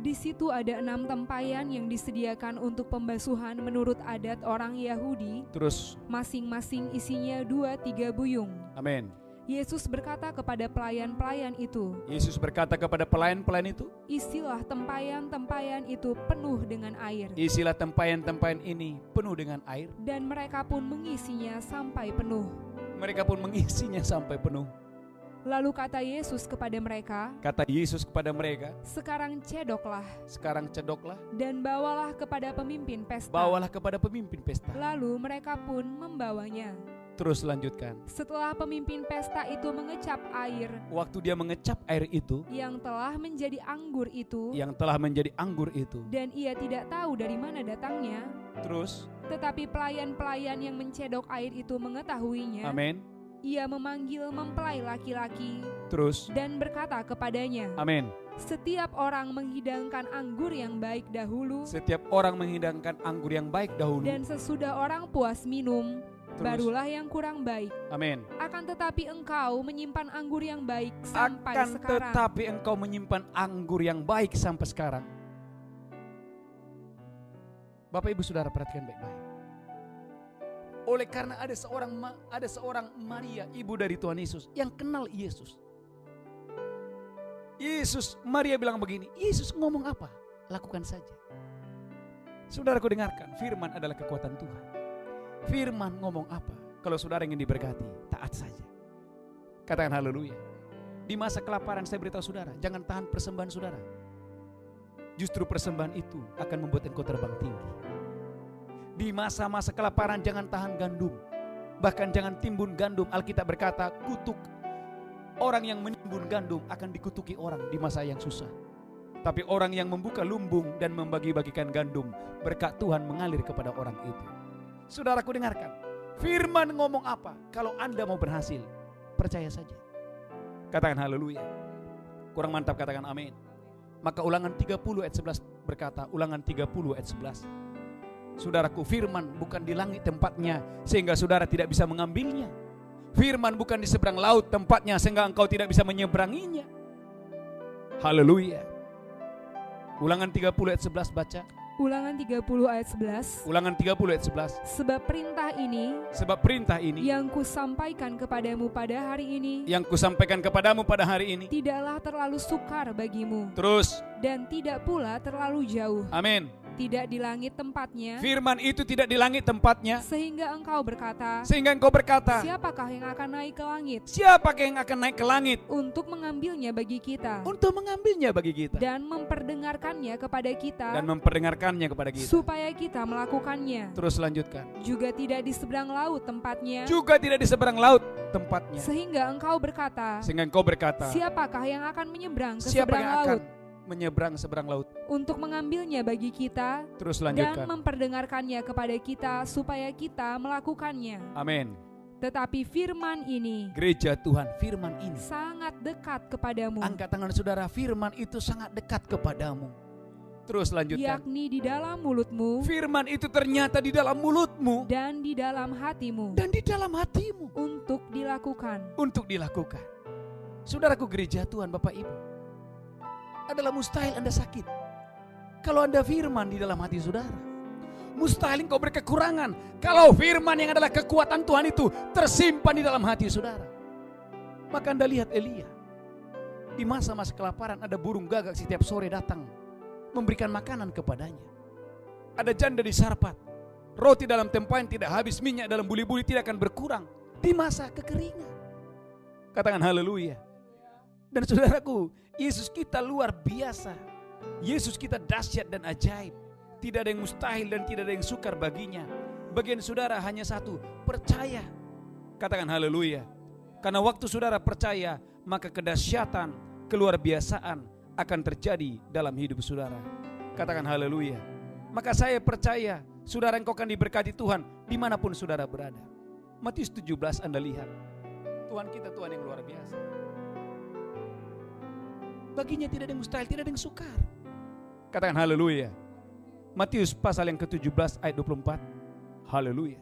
Di situ ada 6 tempayan yang disediakan untuk pembasuhan menurut adat orang Yahudi, Terus, masing-masing isinya 2-3 buyung. amin. Yesus berkata kepada pelayan-pelayan itu, Yesus berkata kepada pelayan-pelayan itu, isilah tempayan-tempayan itu penuh dengan air. isilah tempayan-tempayan ini penuh dengan air. Dan mereka pun mengisinya sampai penuh. Mereka pun mengisinya sampai penuh. Lalu kata Yesus kepada mereka, Kata Yesus kepada mereka, sekarang cedoklah sekarang cedoklah, dan bawalah kepada pemimpin pesta. bawalah kepada pemimpin pesta. Lalu mereka pun membawanya. Terus lanjutkan. Setelah pemimpin pesta itu mengecap air Waktu dia mengecap air itu, yang telah menjadi anggur itu, yang telah menjadi anggur itu. dan ia tidak tahu dari mana datangnya, Terus, tetapi pelayan-pelayan yang mencedok air itu mengetahuinya, amin. ia memanggil mempelai laki-laki Terus, dan berkata kepadanya, amin. setiap orang menghidangkan anggur yang baik dahulu, Setiap orang menghidangkan anggur yang baik dahulu. dan sesudah orang puas minum, Terus, barulah yang kurang baik. amin. Akan tetapi engkau menyimpan anggur yang baik sampai Akan sekarang. tetapi engkau menyimpan anggur yang baik sampai sekarang. Bapak Ibu Saudara perhatikan baik-baik. Oleh karena ada seorang Maria, ibu dari Tuhan Yesus, yang kenal Yesus. Maria bilang begini, Yesus ngomong apa? Lakukan saja. Saudaraku dengarkan, firman adalah kekuatan Tuhan. Firman ngomong apa? Kalau saudara ingin diberkati, taat saja. Katakan haleluya. Di masa kelaparan saya beritahu saudara, jangan tahan persembahan saudara. Justru persembahan itu akan membuat engkau terbang tinggi. Di masa-masa kelaparan jangan tahan gandum. Bahkan jangan timbun gandum. Alkitab berkata, kutuk. Orang yang menimbun gandum akan dikutuki orang di masa yang susah. Tapi orang yang membuka lumbung dan membagi-bagikan gandum, berkat Tuhan mengalir kepada orang itu. Saudaraku dengarkan, firman ngomong apa? Kalau Anda mau berhasil, percaya saja. Katakan haleluya. Kurang mantap katakan amin. Maka Ulangan 30 ayat 11 berkata, Ulangan 30 ayat 11. Saudaraku, firman bukan di langit tempatnya sehingga saudara tidak bisa mengambilnya. Firman bukan di seberang laut tempatnya sehingga engkau tidak bisa menyeberanginya. Haleluya. Ulangan 30 ayat 11 baca. Ulangan 30 ayat 11. Ulangan 30 ayat 11. Sebab perintah ini yang kusampaikan kepadamu pada hari ini, tidaklah terlalu sukar bagimu, Terus, dan tidak pula terlalu jauh. amin. Tidak di langit tempatnya, Firman itu tidak di langit tempatnya, sehingga engkau berkata, siapakah yang akan naik ke langit siapakah yang akan naik ke langit untuk mengambilnya bagi kita, untuk mengambilnya bagi kita dan memperdengarkannya kepada kita, supaya kita melakukannya. Terus lanjutkan. Juga tidak di seberang laut tempatnya, sehingga engkau berkata, siapakah yang akan menyeberang ke seberang laut menyeberang seberang laut untuk mengambilnya bagi kita, Terus dan lanjutkan. memperdengarkannya kepada kita supaya kita melakukannya. Amin. Tetapi firman ini, Gereja Tuhan, firman ini sangat dekat kepadamu, angkat tangan saudara, firman itu sangat dekat kepadamu. Terus lanjutkan. yakni di dalam mulutmu Firman itu ternyata di dalam mulutmu dan di dalam hatimu, dan di dalam hatimu untuk dilakukan. Saudaraku, gereja Tuhan, Bapak Ibu, adalah mustahil Anda sakit kalau Anda firman di dalam hati saudara. Mustahil engkau berkekurangan kalau firman yang adalah kekuatan Tuhan itu tersimpan di dalam hati saudara. Maka Anda lihat Elia, di masa-masa kelaparan ada burung gagak setiap sore datang memberikan makanan kepadanya. Ada janda di Sarpat, roti dalam tempayan tidak habis, minyak dalam buli-buli tidak akan berkurang di masa kekeringan. Katakan haleluya. Dan saudaraku, Yesus kita luar biasa. Yesus kita dahsyat dan ajaib. Tidak ada yang mustahil dan tidak ada yang sukar baginya. Bagian saudara hanya satu, percaya. Katakan haleluya. Karena waktu saudara percaya, maka kedahsyatan, keluar biasaan akan terjadi dalam hidup saudara. Katakan haleluya. Maka saya percaya saudara engkau akan diberkati Tuhan dimanapun saudara berada. Matius 17 Anda lihat, Tuhan kita Tuhan yang luar biasa. Baginya tidak ada yang mustahil, tidak ada yang sukar. Katakan haleluya. Matius pasal yang ke-17 ayat 24. Haleluya.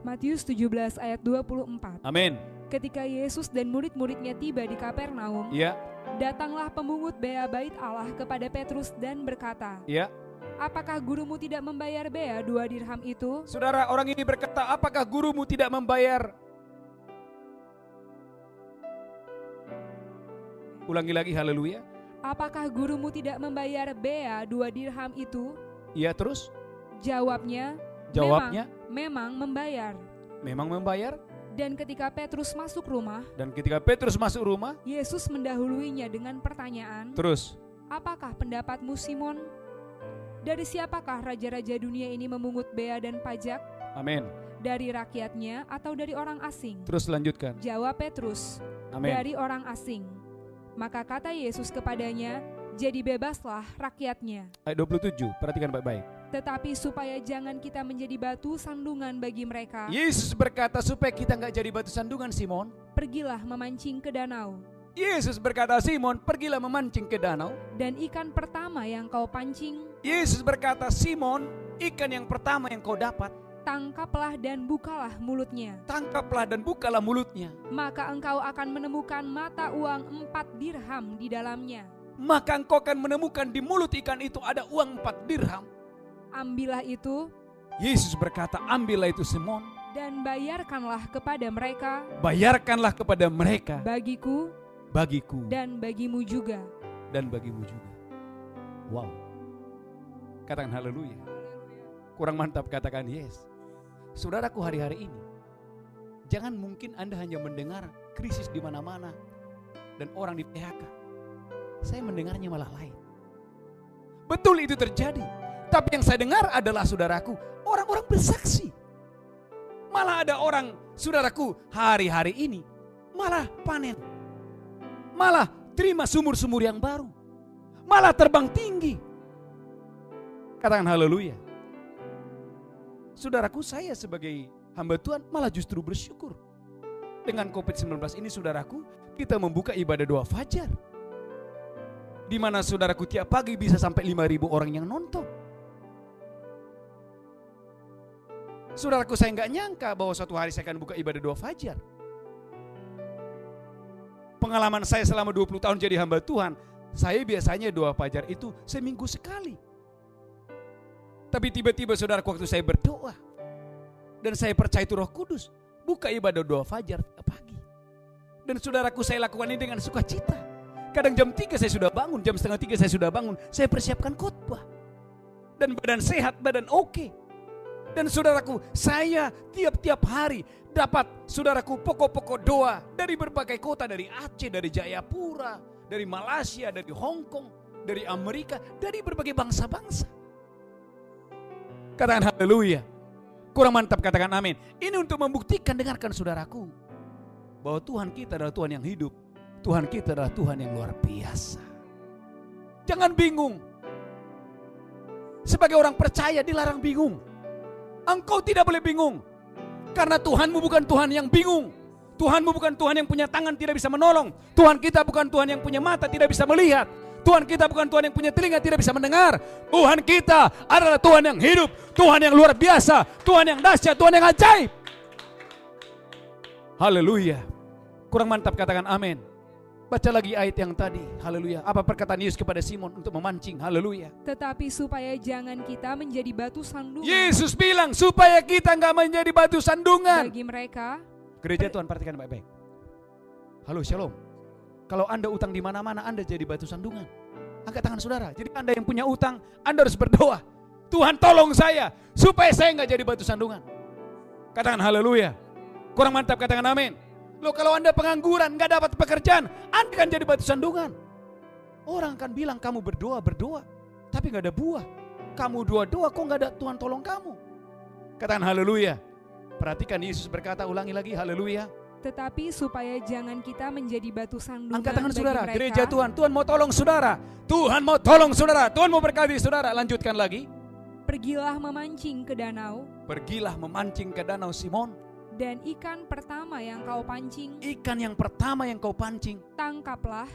Matius 17 ayat 24. Amin. Ketika Yesus dan murid-muridnya tiba di Kapernaum, Ya, datanglah pemungut bea bait Allah kepada Petrus dan berkata, ya. apakah gurumu tidak membayar bea 2 dirham itu? Saudara, orang ini berkata, apakah gurumu tidak membayar? Ulangi lagi, haleluya. Apakah gurumu tidak membayar bea 2 dirham itu? Iya, terus? Jawabnya, memang membayar. Memang membayar. Dan ketika Petrus masuk rumah, Yesus mendahuluinya dengan pertanyaan, Terus? apakah pendapatmu Simon? Dari siapakah raja-raja dunia ini memungut bea dan pajak? Amin. Dari rakyatnya atau dari orang asing? Terus lanjutkan. Jawab Petrus, Amin. dari orang asing. Maka kata Yesus kepadanya, jadi bebaslah rakyatnya. Ayat 27, perhatikan baik-baik. Tetapi supaya jangan kita menjadi batu sandungan bagi mereka, Yesus berkata supaya kita enggak jadi batu sandungan, Simon. pergilah memancing ke danau. Yesus berkata, Simon, pergilah memancing ke danau. Dan ikan pertama yang kau pancing, Yesus berkata, Simon, ikan yang pertama yang kau dapat, tangkaplah dan bukalah mulutnya. tangkaplah dan bukalah mulutnya. Maka engkau akan menemukan mata uang 4 dirham di dalamnya. Maka engkau akan menemukan di mulut ikan itu ada uang 4 dirham. Ambillah itu Yesus berkata, ambillah itu Simon. dan bayarkanlah kepada mereka, Bayarkanlah kepada mereka, bagiku bagiku dan bagimu juga. dan bagimu juga. Wow. Katakan haleluya. Kurang mantap katakan yes. Saudaraku, hari-hari ini jangan mungkin Anda hanya mendengar krisis di mana-mana dan orang di PHK. Saya mendengarnya malah lain. Betul itu terjadi. Tapi yang saya dengar adalah saudaraku, orang-orang bersaksi. Malah ada orang, saudaraku, hari-hari ini malah panen. Malah terima sumur-sumur yang baru. Malah terbang tinggi. Katakan haleluya. Saudaraku, saya sebagai hamba Tuhan malah justru bersyukur. Dengan COVID-19 ini saudaraku, kita membuka ibadah doa fajar. Di mana saudaraku tiap pagi bisa sampai 5.000 orang yang nonton. Saudaraku, saya nggak nyangka bahwa suatu hari saya akan buka ibadah doa fajar. Pengalaman saya selama 20 tahun jadi hamba Tuhan, saya biasanya doa fajar itu seminggu sekali. Tapi tiba-tiba saudaraku, waktu saya berdoa dan saya percaya itu Roh Kudus, buka ibadah doa fajar pagi. Dan saudaraku, saya lakukan ini dengan sukacita. Kadang jam 3 saya sudah bangun, jam setengah 3 saya sudah bangun, saya persiapkan khotbah. Dan badan sehat, badan oke. Dan saudaraku, saya tiap-tiap hari dapat saudaraku pokok-pokok doa dari berbagai kota, dari Aceh, dari Jayapura, dari Malaysia, dari Hong Kong, dari Amerika, dari berbagai bangsa-bangsa. Katakan haleluya. Kurang mantap, katakan amin. Ini untuk membuktikan, dengarkan saudaraku, bahwa Tuhan kita adalah Tuhan yang hidup. Tuhan kita adalah Tuhan yang luar biasa. Jangan bingung. Sebagai orang percaya dilarang bingung. Engkau tidak boleh bingung. Karena Tuhanmu bukan Tuhan yang bingung. Tuhanmu bukan Tuhan yang punya tangan tidak bisa menolong. Tuhan kita bukan Tuhan yang punya mata tidak bisa melihat. Tuhan kita bukan Tuhan yang punya telinga tidak bisa mendengar. Tuhan kita adalah Tuhan yang hidup. Tuhan yang luar biasa. Tuhan yang dahsyat. Tuhan yang ajaib. Haleluya. Kurang mantap, katakan amin. Baca lagi ayat yang tadi. Haleluya. Apa perkataan Yesus kepada Simon untuk memancing? Haleluya. Tetapi supaya jangan kita menjadi batu sandungan. Yesus bilang supaya kita nggak menjadi batu sandungan. Bagi mereka. Gereja Tuhan, perhatikan baik-baik. Halo, shalom. Kalau Anda utang di mana-mana, Anda jadi batu sandungan. Angkat tangan saudara. Jadi Anda yang punya utang, Anda harus berdoa. Tuhan tolong saya supaya saya nggak jadi batu sandungan. Katakan haleluya. Kurang mantap, katakan amin. Loh, kalau Anda pengangguran, nggak dapat pekerjaan, Anda kan jadi batu sandungan. Orang akan bilang kamu berdoa, tapi nggak ada buah. Kamu doa, kok nggak ada Tuhan tolong kamu. Katakan haleluya. Perhatikan Yesus berkata, ulangi lagi, haleluya. Tetapi supaya jangan kita menjadi batu sandungan. Angkat tangan bagi saudara, mereka. gereja Tuhan. Tuhan mau tolong saudara. Tuhan mau tolong saudara. Tuhan mau berkati saudara. Lanjutkan lagi. Pergilah memancing ke danau. Pergilah memancing ke danau Simon. Dan ikan pertama yang kau pancing. Ikan yang pertama yang kau pancing. Tangkaplah.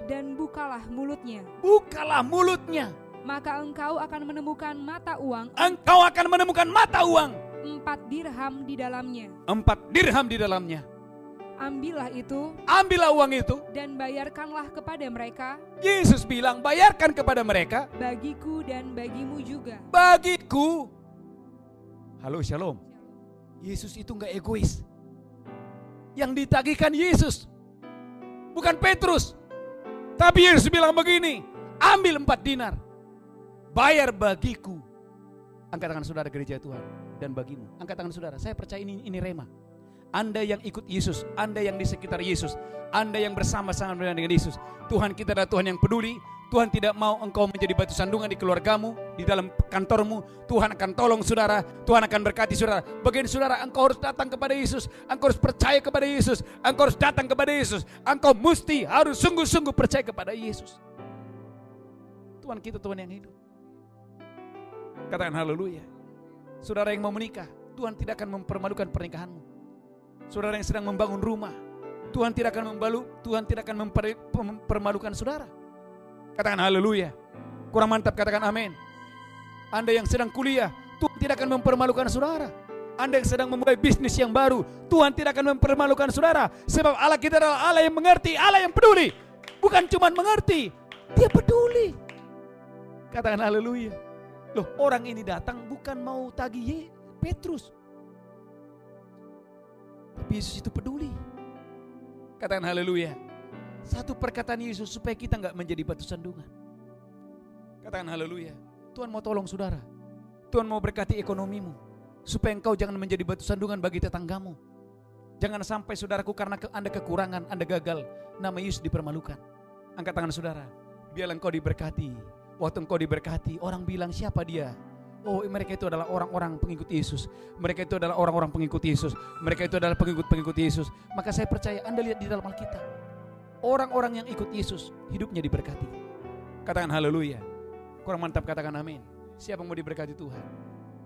Dan bukalah mulutnya. Bukalah mulutnya. Maka engkau akan menemukan mata uang. Engkau akan menemukan mata uang. 4 dirham di dalamnya. 4 dirham di dalamnya. Ambillah uang itu. Dan bayarkanlah kepada mereka. Yesus bilang bayarkan kepada mereka. Bagiku dan bagimu juga. Bagiku. Halo, shalom. Yesus itu enggak egois. Yang ditagihkan Yesus, bukan Petrus. Tapi Yesus bilang begini, ambil 4 dinar. Bayar bagiku. Angkat tangan saudara, gereja Tuhan, dan bagimu. Angkat tangan saudara, saya percaya ini rema. Anda yang ikut Yesus, Anda yang di sekitar Yesus, Anda yang bersama-sama dengan Yesus. Tuhan kita adalah Tuhan yang peduli. Tuhan tidak mau engkau menjadi batu sandungan di keluargamu, di dalam kantormu. Tuhan akan tolong saudara, Tuhan akan berkati saudara. Bagian saudara, engkau harus datang kepada Yesus, engkau harus percaya kepada Yesus, engkau harus datang kepada Yesus. Engkau mesti harus sungguh-sungguh percaya kepada Yesus. Tuhan kita Tuhan yang hidup. Katakan haleluya. Saudara yang mau menikah, Tuhan tidak akan mempermalukan pernikahanmu. Saudara yang sedang membangun rumah, Tuhan tidak akan mempermalukan saudara. Katakan haleluya. Kurang mantap, katakan amin. Anda yang sedang kuliah, Tuhan tidak akan mempermalukan saudara. Anda yang sedang memulai bisnis yang baru, Tuhan tidak akan mempermalukan saudara. Sebab Allah kita adalah Allah yang mengerti, Allah yang peduli. Bukan cuma mengerti, Dia peduli. Katakan haleluya. Loh, orang ini datang bukan mau tagih Petrus, tapi Yesus itu peduli. Katakan haleluya. Satu perkataan Yesus supaya kita enggak menjadi batu sandungan. Katakan haleluya. Tuhan mau tolong saudara. Tuhan mau berkati ekonomimu, supaya engkau jangan menjadi batu sandungan bagi tetanggamu. Jangan sampai saudaraku karena Anda kekurangan, Anda gagal, nama Yesus dipermalukan. Angkat tangan saudara. Biarlah engkau diberkati. Waktu engkau diberkati, orang bilang siapa dia? Oh, mereka itu adalah orang-orang pengikut Yesus. Mereka itu adalah orang-orang pengikut Yesus. Mereka itu adalah pengikut-pengikut Yesus. Maka saya percaya Anda lihat di dalam Alkitab, orang-orang yang ikut Yesus hidupnya diberkati. Katakan haleluya. Kurang mantap, katakan amin. Siapa yang mau diberkati Tuhan?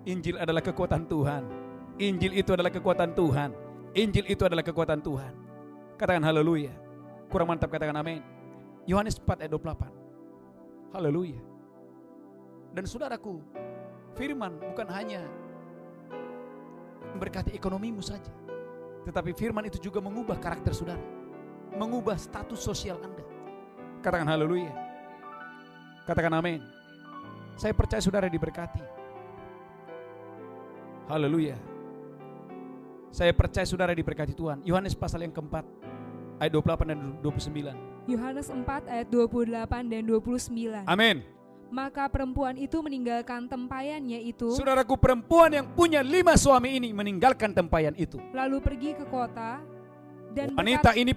Injil adalah kekuatan Tuhan. Injil itu adalah kekuatan Tuhan. Injil itu adalah kekuatan Tuhan. Katakan haleluya. Kurang mantap, katakan amin. Yohanes 4 ayat 28. Haleluya. Dan saudaraku, firman bukan hanya memberkati ekonomimu saja. Tetapi firman itu juga mengubah karakter saudara, mengubah status sosial Anda. Katakan haleluya. Katakan amin. Saya percaya saudara diberkati. Haleluya. Saya percaya saudara diberkati Tuhan. Yohanes pasal yang keempat ayat 28 dan 29. Yohanes 4 ayat 28 dan 29. Amin. Maka perempuan itu meninggalkan tempayannya itu, Saudaraku, perempuan yang punya 5 suami ini meninggalkan tempayan itu. lalu pergi ke kota dan Wanita ini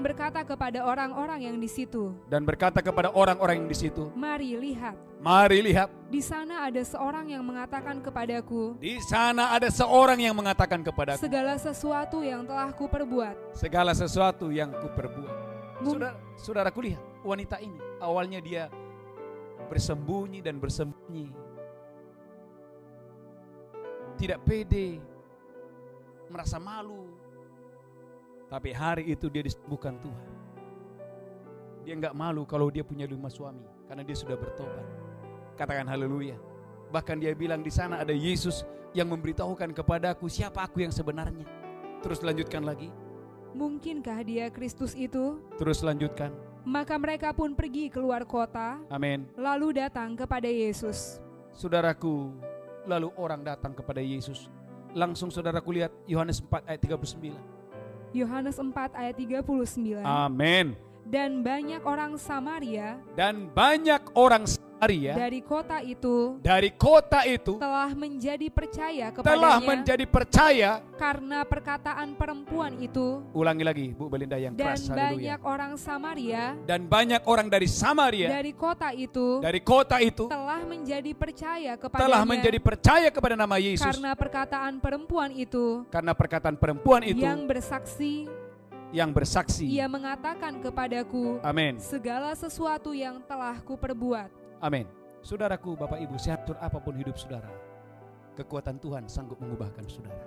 berkata kepada orang-orang yang di situ, dan berkata kepada orang-orang yang di situ, "Mari lihat, mari lihat, di sana ada seorang yang mengatakan kepadaku, di sana ada seorang yang mengatakan kepadaku segala sesuatu yang telah kuperbuat." segala sesuatu yang kuperbuat. Mung- Saudaraku, lihat wanita ini. Awalnya dia bersembunyi dan bersembunyi, tidak pede, merasa malu. Tapi hari itu dia disembuhkan Tuhan. Dia enggak malu kalau dia punya 5 suami, karena dia sudah bertobat. Katakan haleluya. Bahkan dia bilang di sana ada Yesus yang memberitahukan kepadaku siapa aku yang sebenarnya. Terus lanjutkan lagi. Mungkinkah dia Kristus itu? Terus lanjutkan. Maka mereka pun pergi keluar kota, Amin. lalu datang kepada Yesus. Saudaraku, lalu orang datang kepada Yesus. Langsung saudaraku lihat Yohanes 4 ayat 39. Yohanes 4 ayat 39. Amin. Dan banyak orang Samaria Dan banyak orang Samaria dari kota itu telah telah menjadi percaya telah kepadanya menjadi percaya. karena perkataan perempuan itu. Ulangi lagi Bu Belinda yang Dan keras. Haleluya. banyak orang Samaria Dan banyak orang dari Samaria, dari kota itu telah telah menjadi percaya kepada nama Yesus. karena perkataan perempuan itu Karena perkataan perempuan itu yang bersaksi, ia yang mengatakan kepadaku Amin. segala sesuatu yang telah kuperbuat. Amin. Saudaraku, Bapak Ibu, sehancur apapun hidup saudara, kekuatan Tuhan sanggup mengubahkan saudara.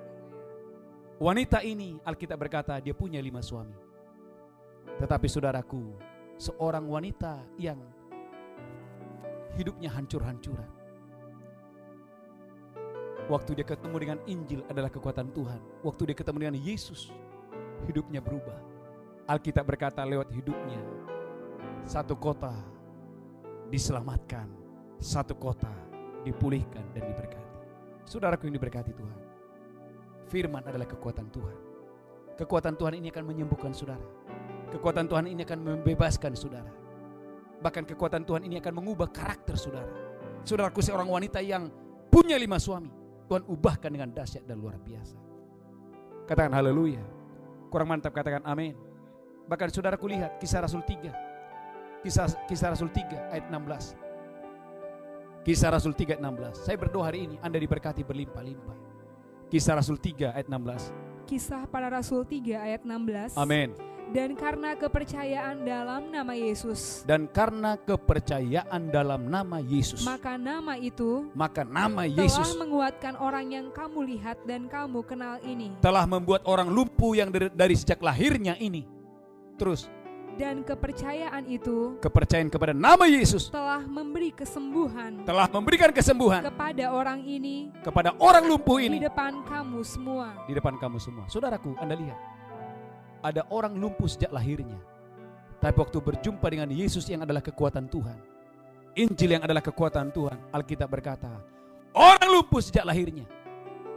Wanita ini Alkitab berkata dia punya 5 suami. Tetapi saudaraku, seorang wanita yang hidupnya hancur-hancuran, waktu dia ketemu dengan Injil adalah kekuatan Tuhan. Waktu dia ketemu dengan Yesus, hidupnya berubah. Alkitab berkata lewat hidupnya, satu kota diselamatkan, satu kota dipulihkan dan diberkati. Saudaraku yang diberkati Tuhan, firman adalah kekuatan Tuhan. Kekuatan Tuhan ini akan menyembuhkan saudara. Kekuatan Tuhan ini akan membebaskan saudara. Bahkan kekuatan Tuhan ini akan mengubah karakter saudara. Saudaraku, seorang wanita yang punya 5 suami, Tuhan ubahkan dengan dahsyat dan luar biasa. Katakan haleluya. Kurang mantap katakan amin. Bahkan saudaraku lihat Kisah Rasul 3. Kisah Rasul 3 ayat 16. Kisah Rasul 3 ayat 16. Saya berdoa hari ini Anda diberkati berlimpah-limpah. Kisah Rasul 3 ayat 16. Kisah para Rasul 3 ayat 16. Amin. Dan karena kepercayaan dalam nama Yesus, Dan karena kepercayaan dalam nama Yesus, maka nama itu nama telah Yesus menguatkan orang yang kamu lihat dan kamu kenal ini. telah membuat orang lumpuh yang dari sejak lahirnya ini. Terus, Dan kepercayaan itu kepercayaan kepada nama Yesus telah memberi kesembuhan telah memberikan kesembuhan kepada orang ini kepada orang lumpuh di ini depan kamu semua. di depan kamu semua. Saudaraku, Anda lihat, ada orang lumpuh sejak lahirnya, tapi waktu berjumpa dengan Yesus yang adalah kekuatan Tuhan, Injil yang adalah kekuatan Tuhan, Alkitab berkata, orang lumpuh sejak lahirnya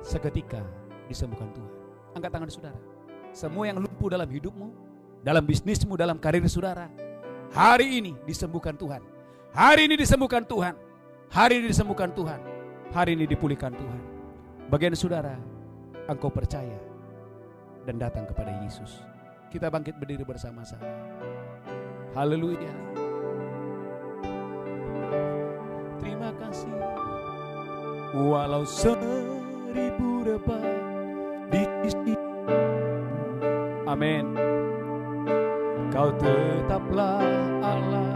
seketika disembuhkan Tuhan. Angkat tangan saudara. Semua yang lumpuh dalam hidupmu, dalam bisnismu, dalam karir saudara, hari ini disembuhkan Tuhan. Hari ini disembuhkan Tuhan. Hari ini disembuhkan Tuhan. Hari ini dipulihkan Tuhan. Bagian saudara, engkau percaya dan datang kepada Yesus. Kita bangkit berdiri bersama-sama. Haleluya. Terima kasih. Walau 1000 rebah di sisi, amin, Kau tetaplah Allah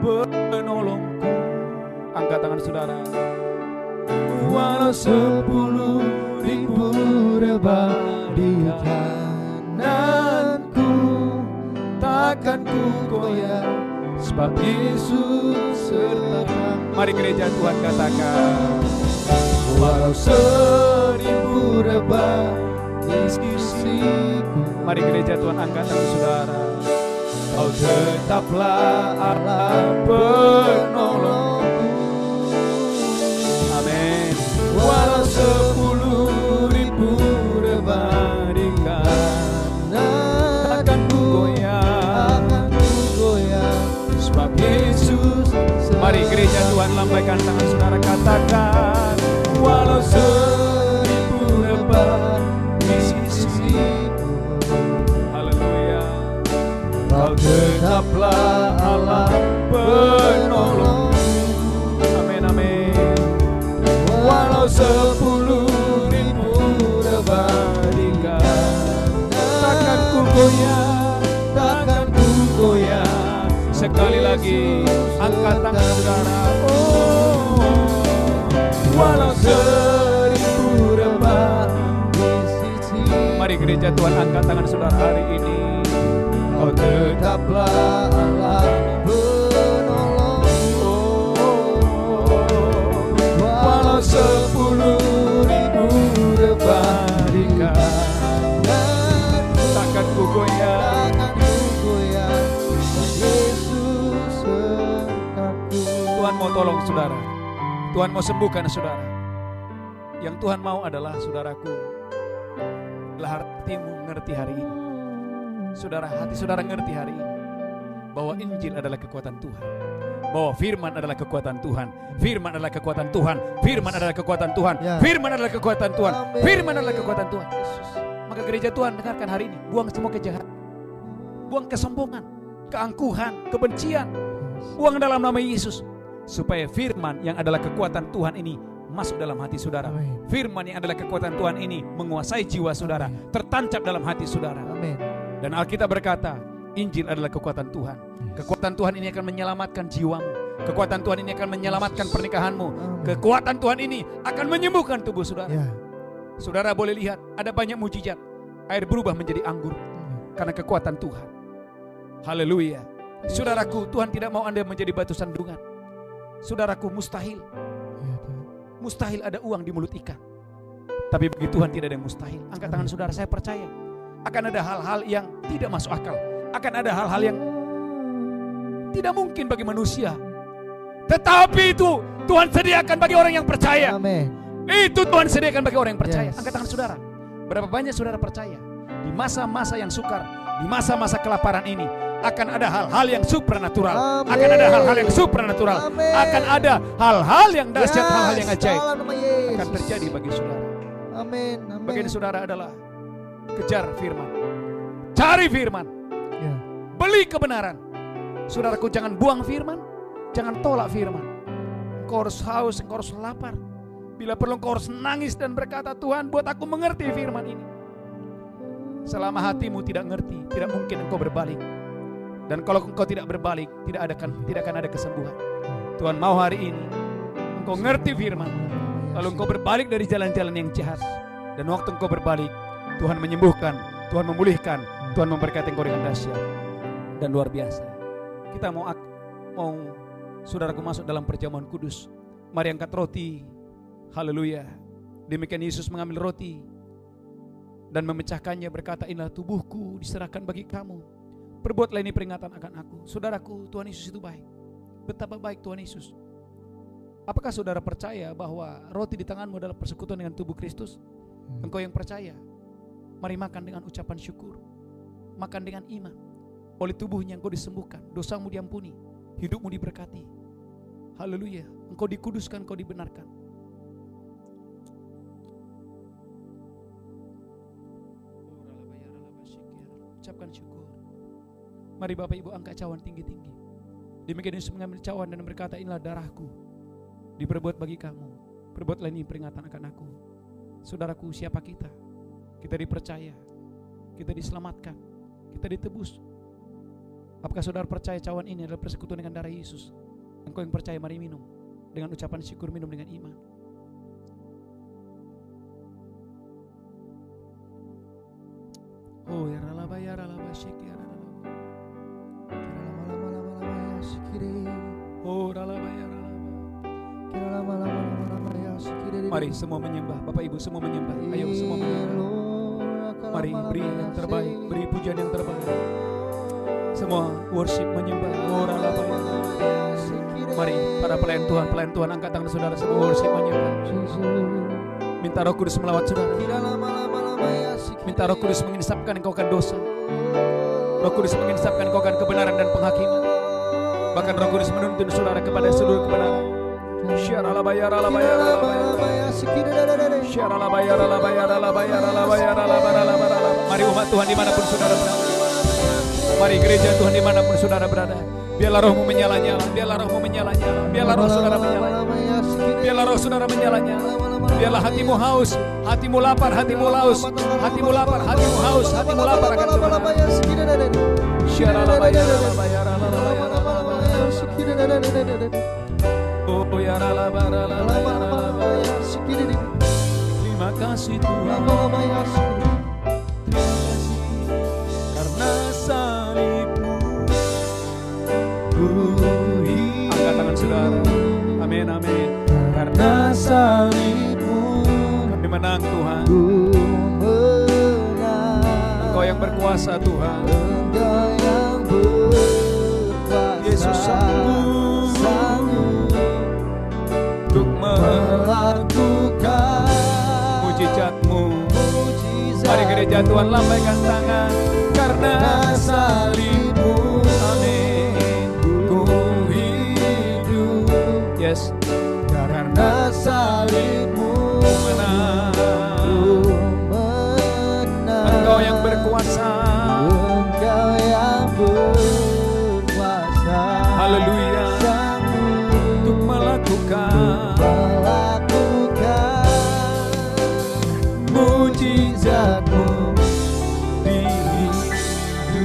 penolongku. Angkat tangan saudara. Walau 10.000 rebah di kananku, takkan ku goyah, sebab Yesus sertaku. Mari gereja Tuhan katakan, walau 1000 rebah di sisiku. Mari gereja Tuhan angkat tangan saudara. Kau tetaplah Allah penolongku. Amin. Walau 10.000 rebah di kanan, Takkan ku goyah, akan ku goyah, sebab Yesus. Mari gereja Tuhan lambaikan tangan saudara, katakan Walau 1000 rebah di sisiku, haleluya. Kau tetaplah Allah penolongku. Amin, amin. Walau 10.000 rebah di kanan, Takkan ku goyah, takkan ku goyah. sekali lagi angkat tangan saudara. Walau 1000 rebah di sisi. Mari gereja Tuhan angkat tangan saudara hari ini. Kau tetaplah Allah penolongku. Walau 10.000 rebah di kanan, Takkan ku goyah. takkan ku goyah. Yesus sertaku. Tuhan mau tolong saudara. Tuhan mau sembuhkan saudara. Yang Tuhan mau adalah saudaraku, adalah hatimu ngerti hari ini. Saudara, hati saudara ngerti hari ini bahwa Injil adalah kekuatan Tuhan, bahwa firman adalah kekuatan Tuhan, firman adalah kekuatan Tuhan, firman adalah kekuatan Tuhan, Ya. firman adalah kekuatan Tuhan, Amin. firman adalah kekuatan Tuhan. Maka gereja Tuhan dengarkan hari ini, buang semua kejahatan, buang kesombongan, keangkuhan, kebencian, buang dalam nama Yesus, supaya firman yang adalah kekuatan Tuhan ini masuk dalam hati saudara. Amin. Firman yang adalah kekuatan Tuhan ini menguasai jiwa saudara, tertancap dalam hati saudara. Amin. Dan Alkitab berkata, Injil adalah kekuatan Tuhan. Kekuatan Tuhan ini akan menyelamatkan jiwamu. Kekuatan Tuhan ini akan menyelamatkan pernikahanmu. Amin. Kekuatan Tuhan ini akan menyembuhkan tubuh saudara. Ya. Saudara boleh lihat, ada banyak mujizat. Air berubah menjadi anggur karena kekuatan Tuhan. Haleluya. Saudaraku, Tuhan tidak mau Anda menjadi batu sandungan. Saudaraku, mustahil. Ya, Tuhan. Mustahil ada uang di mulut ikan. Tapi bagi Tuhan tidak ada yang mustahil. Angkat tangan saudara, saya percaya akan ada hal-hal yang tidak masuk akal. Akan ada hal-hal yang tidak mungkin bagi manusia. Tetapi itu Tuhan sediakan bagi orang yang percaya. Amin. Itu Tuhan sediakan bagi orang yang percaya. Yes. Angkat tangan saudara. Berapa banyak saudara percaya di masa-masa yang sukar, di masa-masa kelaparan ini akan ada hal-hal yang supranatural. Amin. Akan ada hal-hal yang supranatural. Amin. Akan ada hal-hal yang dahsyat, Yes, hal-hal yang ajaib dalam nama Yesus. akan terjadi bagi saudara. Amin. Amin. Bagian saudara adalah kejar firman, cari firman, Ya. beli kebenaran. Saudaraku, jangan buang firman, jangan tolak firman. Engkau harus haus, engkau harus lapar. Bila perlu engkau harus nangis dan berkata, Tuhan buat aku mengerti firman ini. Selama hatimu tidak ngerti, tidak mungkin engkau berbalik. Dan kalau engkau tidak berbalik, tidak akan ada kesembuhan. Tuhan mau hari ini engkau ngerti firman, lalu engkau berbalik dari jalan-jalan yang jahat. Dan waktu engkau berbalik, Tuhan menyembuhkan, Tuhan memulihkan, Tuhan memberkati engkau dengan dahsyat dan luar biasa. Kita mau saudaraku masuk dalam perjamuan kudus. Mari angkat roti. Haleluya. Demikian Yesus mengambil roti dan memecahkannya, berkata, inilah tubuhku diserahkan bagi kamu. Perbuatlah ini peringatan akan aku. Saudaraku, Tuhan Yesus itu baik. Betapa baik Tuhan Yesus. Apakah saudara percaya bahwa roti di tanganmu adalah persekutuan dengan tubuh Kristus? Engkau yang percaya, mari makan dengan ucapan syukur. Makan dengan iman. Oleh tubuhnya engkau disembuhkan, dosamu diampuni, hidupmu diberkati. Haleluya. Engkau dikuduskan, engkau dibenarkan. Ucapkan syukur. Mari Bapak Ibu angkat cawan tinggi-tinggi. Demikian Yesus mengambil cawan dan berkata, inilah darahku, diperbuat bagi kamu. Perbuatlah ini peringatan akan aku. Saudaraku, siapa kita? Kita dipercaya, kita diselamatkan, kita ditebus. Apakah saudara percaya cawan ini adalah persekutuan dengan darah Yesus? Engkau yang percaya, mari minum dengan ucapan syukur, minum dengan iman. Oh ya ralaba syiki ya ralaba. Oh ralaba ya ralaba. Mari semua menyembah, Bapak Ibu semua menyembah. Ayo semua menyembah. Mari beri yang terbaik, beri pujian yang terbaik. Semua worship menyembah. Mari para pelayan Tuhan angkat tangan saudara, semua worship menyembah. Minta Roh Kudus melawat saudara. Minta Roh Kudus menginsapkan engkau akan dosa. Roh Kudus menginsapkan engkau akan kebenaran dan penghakiman. Bahkan Roh Kudus menuntun saudara kepada seluruh kebenaran. Mari umat Tuhan dimanapun saudara berada. Mari gereja Tuhan dimanapun saudara berada. Biarlah rohmu menyala-nyala, biarlah rohmu menyala-nyala, biarlah roh saudara menyala-nyala, biarlah roh saudara menyala-nyala. Biarlah hatimu haus, hatimu lapar, hatimu haus, hatimu lapar, hatimu haus, hatimu lapar akan kebenaran. Terima kasih Tuhan, karena salibmu. Angkat tangan saudara. Amin, amin. Karena salibmu kami menang Tuhan. Engkau yang berkuasa Tuhan. Yesus sanggup untuk melakukan mujizat-Mu. Mari gereja Tuhan lambaikan tangan. Karena salibmu, amin, ku hidup. Yes. Karena salibmu menang. Engkau yang berkuasa. Engkau yang berkuasa. Haleluya. Untuk melakukan mujizat-Mu di hidupku.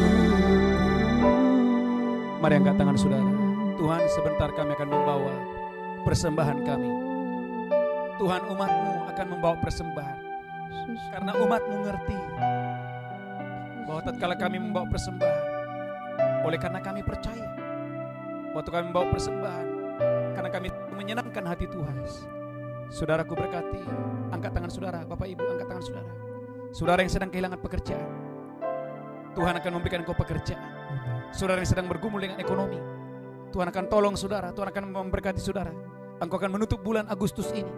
Mari angkat tangan saudara. Tuhan, sebentar kami akan membawa persembahan kami. Tuhan, umat-Mu akan membawa persembahan. Karena umat-Mu ngerti bahwa tatkala kami membawa persembahan, oleh karena kami percaya, waktu kami membawa persembahan, karena kami menyenangkan hati Tuhan. Saudaraku berkati, angkat tangan saudara, Bapak Ibu angkat tangan saudara. Saudara yang sedang kehilangan pekerjaan, Tuhan akan memberikan engkau pekerjaan. Saudara yang sedang bergumul dengan ekonomi, Tuhan akan tolong saudara, Tuhan akan memberkati saudara. Engkau akan menutup bulan Agustus ini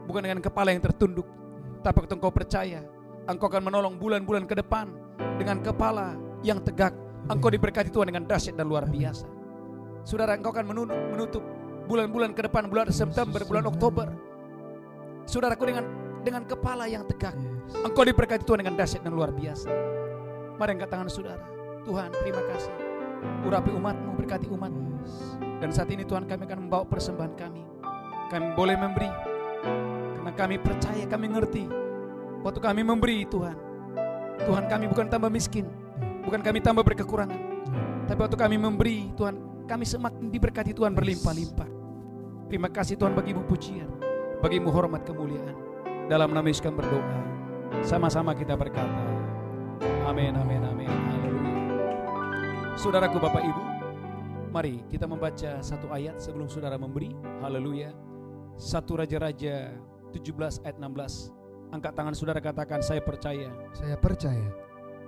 bukan dengan kepala yang tertunduk, tapi waktu engkau percaya, engkau akan menolong bulan-bulan ke depan dengan kepala yang tegak. Engkau diberkati Tuhan dengan dahsyat dan luar biasa. Saudara, engkau akan menutup bulan-bulan ke depan, bulan September, bulan Oktober. Saudaraku, dengan kepala yang tegak, engkau diberkati Tuhan dengan dahsyat dan luar biasa. Mari angkat tangan saudara. Tuhan, terima kasih. Urapi umat-Mu, berkati umat-Mu. Dan saat ini Tuhan, kami akan membawa persembahan kami. Kami boleh memberi karena kami percaya, kami ngerti. Waktu kami memberi Tuhan, Tuhan kami bukan tambah miskin, bukan kami tambah berkekurangan, tapi waktu kami memberi Tuhan, kami semakin diberkati Tuhan berlimpah-limpah. Terima kasih Tuhan, bagimu pujian, bagimu hormat kemuliaan. Dalam nama Yesus kami berdoa. Sama-sama kita berkata, amin, amin, amin, haleluya. Saudaraku, Bapak Ibu, mari kita membaca satu ayat sebelum saudara memberi. Haleluya. 1 Raja-Raja 17 ayat 16. Angkat tangan saudara, katakan, saya percaya. Saya percaya.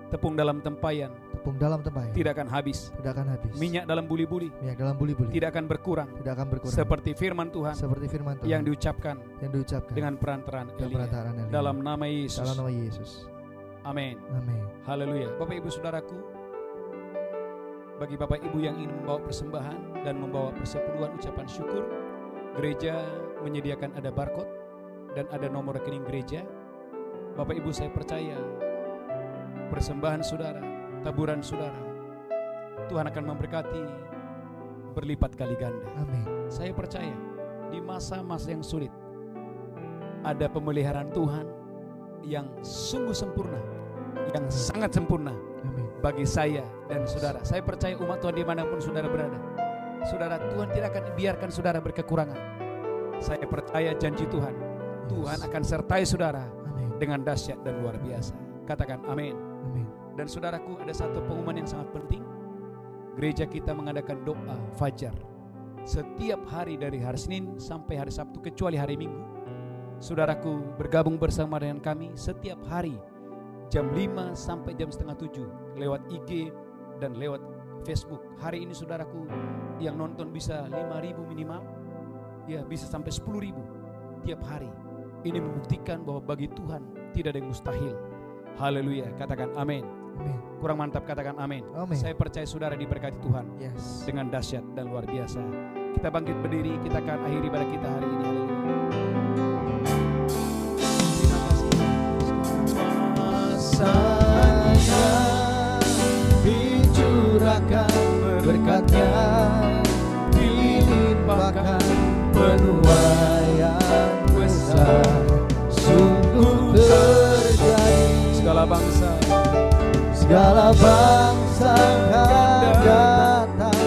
Tepung dalam tempayan. Tepung dalam tempayan. Tidak akan habis. Tidak akan habis. Minyak dalam buli-buli. Minyak dalam buli-buli. Tidak akan berkurang. Tidak akan berkurang. Seperti firman Tuhan. Seperti firman Tuhan. Yang diucapkan. Dengan perantaraan Elia. Dalam nama Yesus. Dalam nama Yesus. Amin. Amin. Haleluya. Bapak Ibu saudaraku, bagi Bapak Ibu yang ingin membawa persembahan dan membawa persepuluhan ucapan syukur, gereja menyediakan ada barcode dan ada nomor rekening gereja. Bapak Ibu, saya percaya persembahan saudara, taburan saudara, Tuhan akan memberkati berlipat kali ganda. Amin. Saya percaya di masa-masa yang sulit ada pemeliharaan Tuhan yang sungguh sempurna, yang sangat sempurna. Amin. Bagi saya dan saudara. Saya percaya umat Tuhan dimanapun saudara berada, saudara, Tuhan tidak akan biarkan saudara berkekurangan. Saya percaya janji Tuhan, Tuhan akan sertai saudara dengan dahsyat dan luar biasa. Katakan amin. Amin. Dan saudaraku, ada satu pengumuman yang sangat penting. Gereja kita mengadakan doa fajar setiap hari dari hari Senin sampai hari Sabtu kecuali hari Minggu. saudaraku bergabung bersama dengan kami setiap hari jam 5 sampai jam setengah 7 lewat IG dan lewat Facebook. Hari ini saudaraku yang nonton bisa 5.000 minimal, ya bisa sampai 10.000 tiap hari. Ini membuktikan bahwa bagi Tuhan tidak ada yang mustahil. Haleluya, katakan amin. Amin. Kurang mantap, katakan amin. Amin. Saya percaya saudara diberkati Tuhan Yes. dengan dahsyat dan luar biasa. Kita bangkit berdiri, kita akan akhiri pada kita hari ini. Haleluya. Terima kasih. Kuasanya dicurahkan, berkatnya dilimpahkan, penuaian besar sungguh terjadi. Segala bangsa akan datang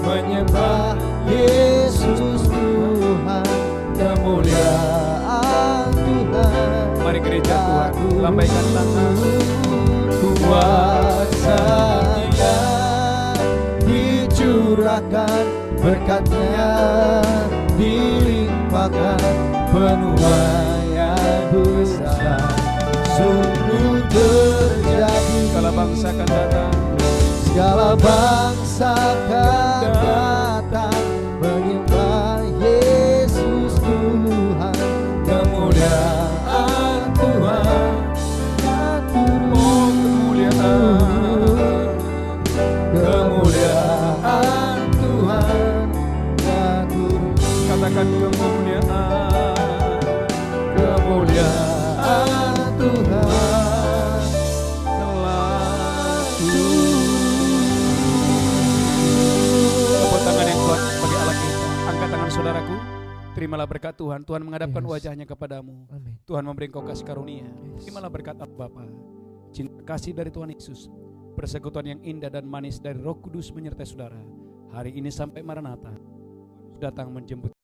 menyembah Yesus Tuhan, kemuliaan Tuhan. Mari gereja Tuhan, lambaikan tangan. Kuasanya dicurahkan, berkatnya dilimpahkan, penuaian besar sungguh terjadi. Segala bangsa akan datang, segala bangsa akan datang menyembah Yesus Tuhan, kemuliaan Tuhan. Kemuliaan Tuhan turun. katakan Kemuliaan Tuhan telah turun. Tepuk tangan yang kuat bagi Allah kita. Angkat tangan saudaraku. Terimalah berkat Tuhan. Tuhan menghadapkan Yes. wajahnya kepadamu. Amin. Tuhan memberi engkau kasih karunia. Yes. Terimalah berkat Allah Bapa. Cinta kasih dari Tuhan Yesus. Persekutuan yang indah dan manis dari Roh Kudus menyertai saudara. Hari ini sampai Maranatha. Datang menjemput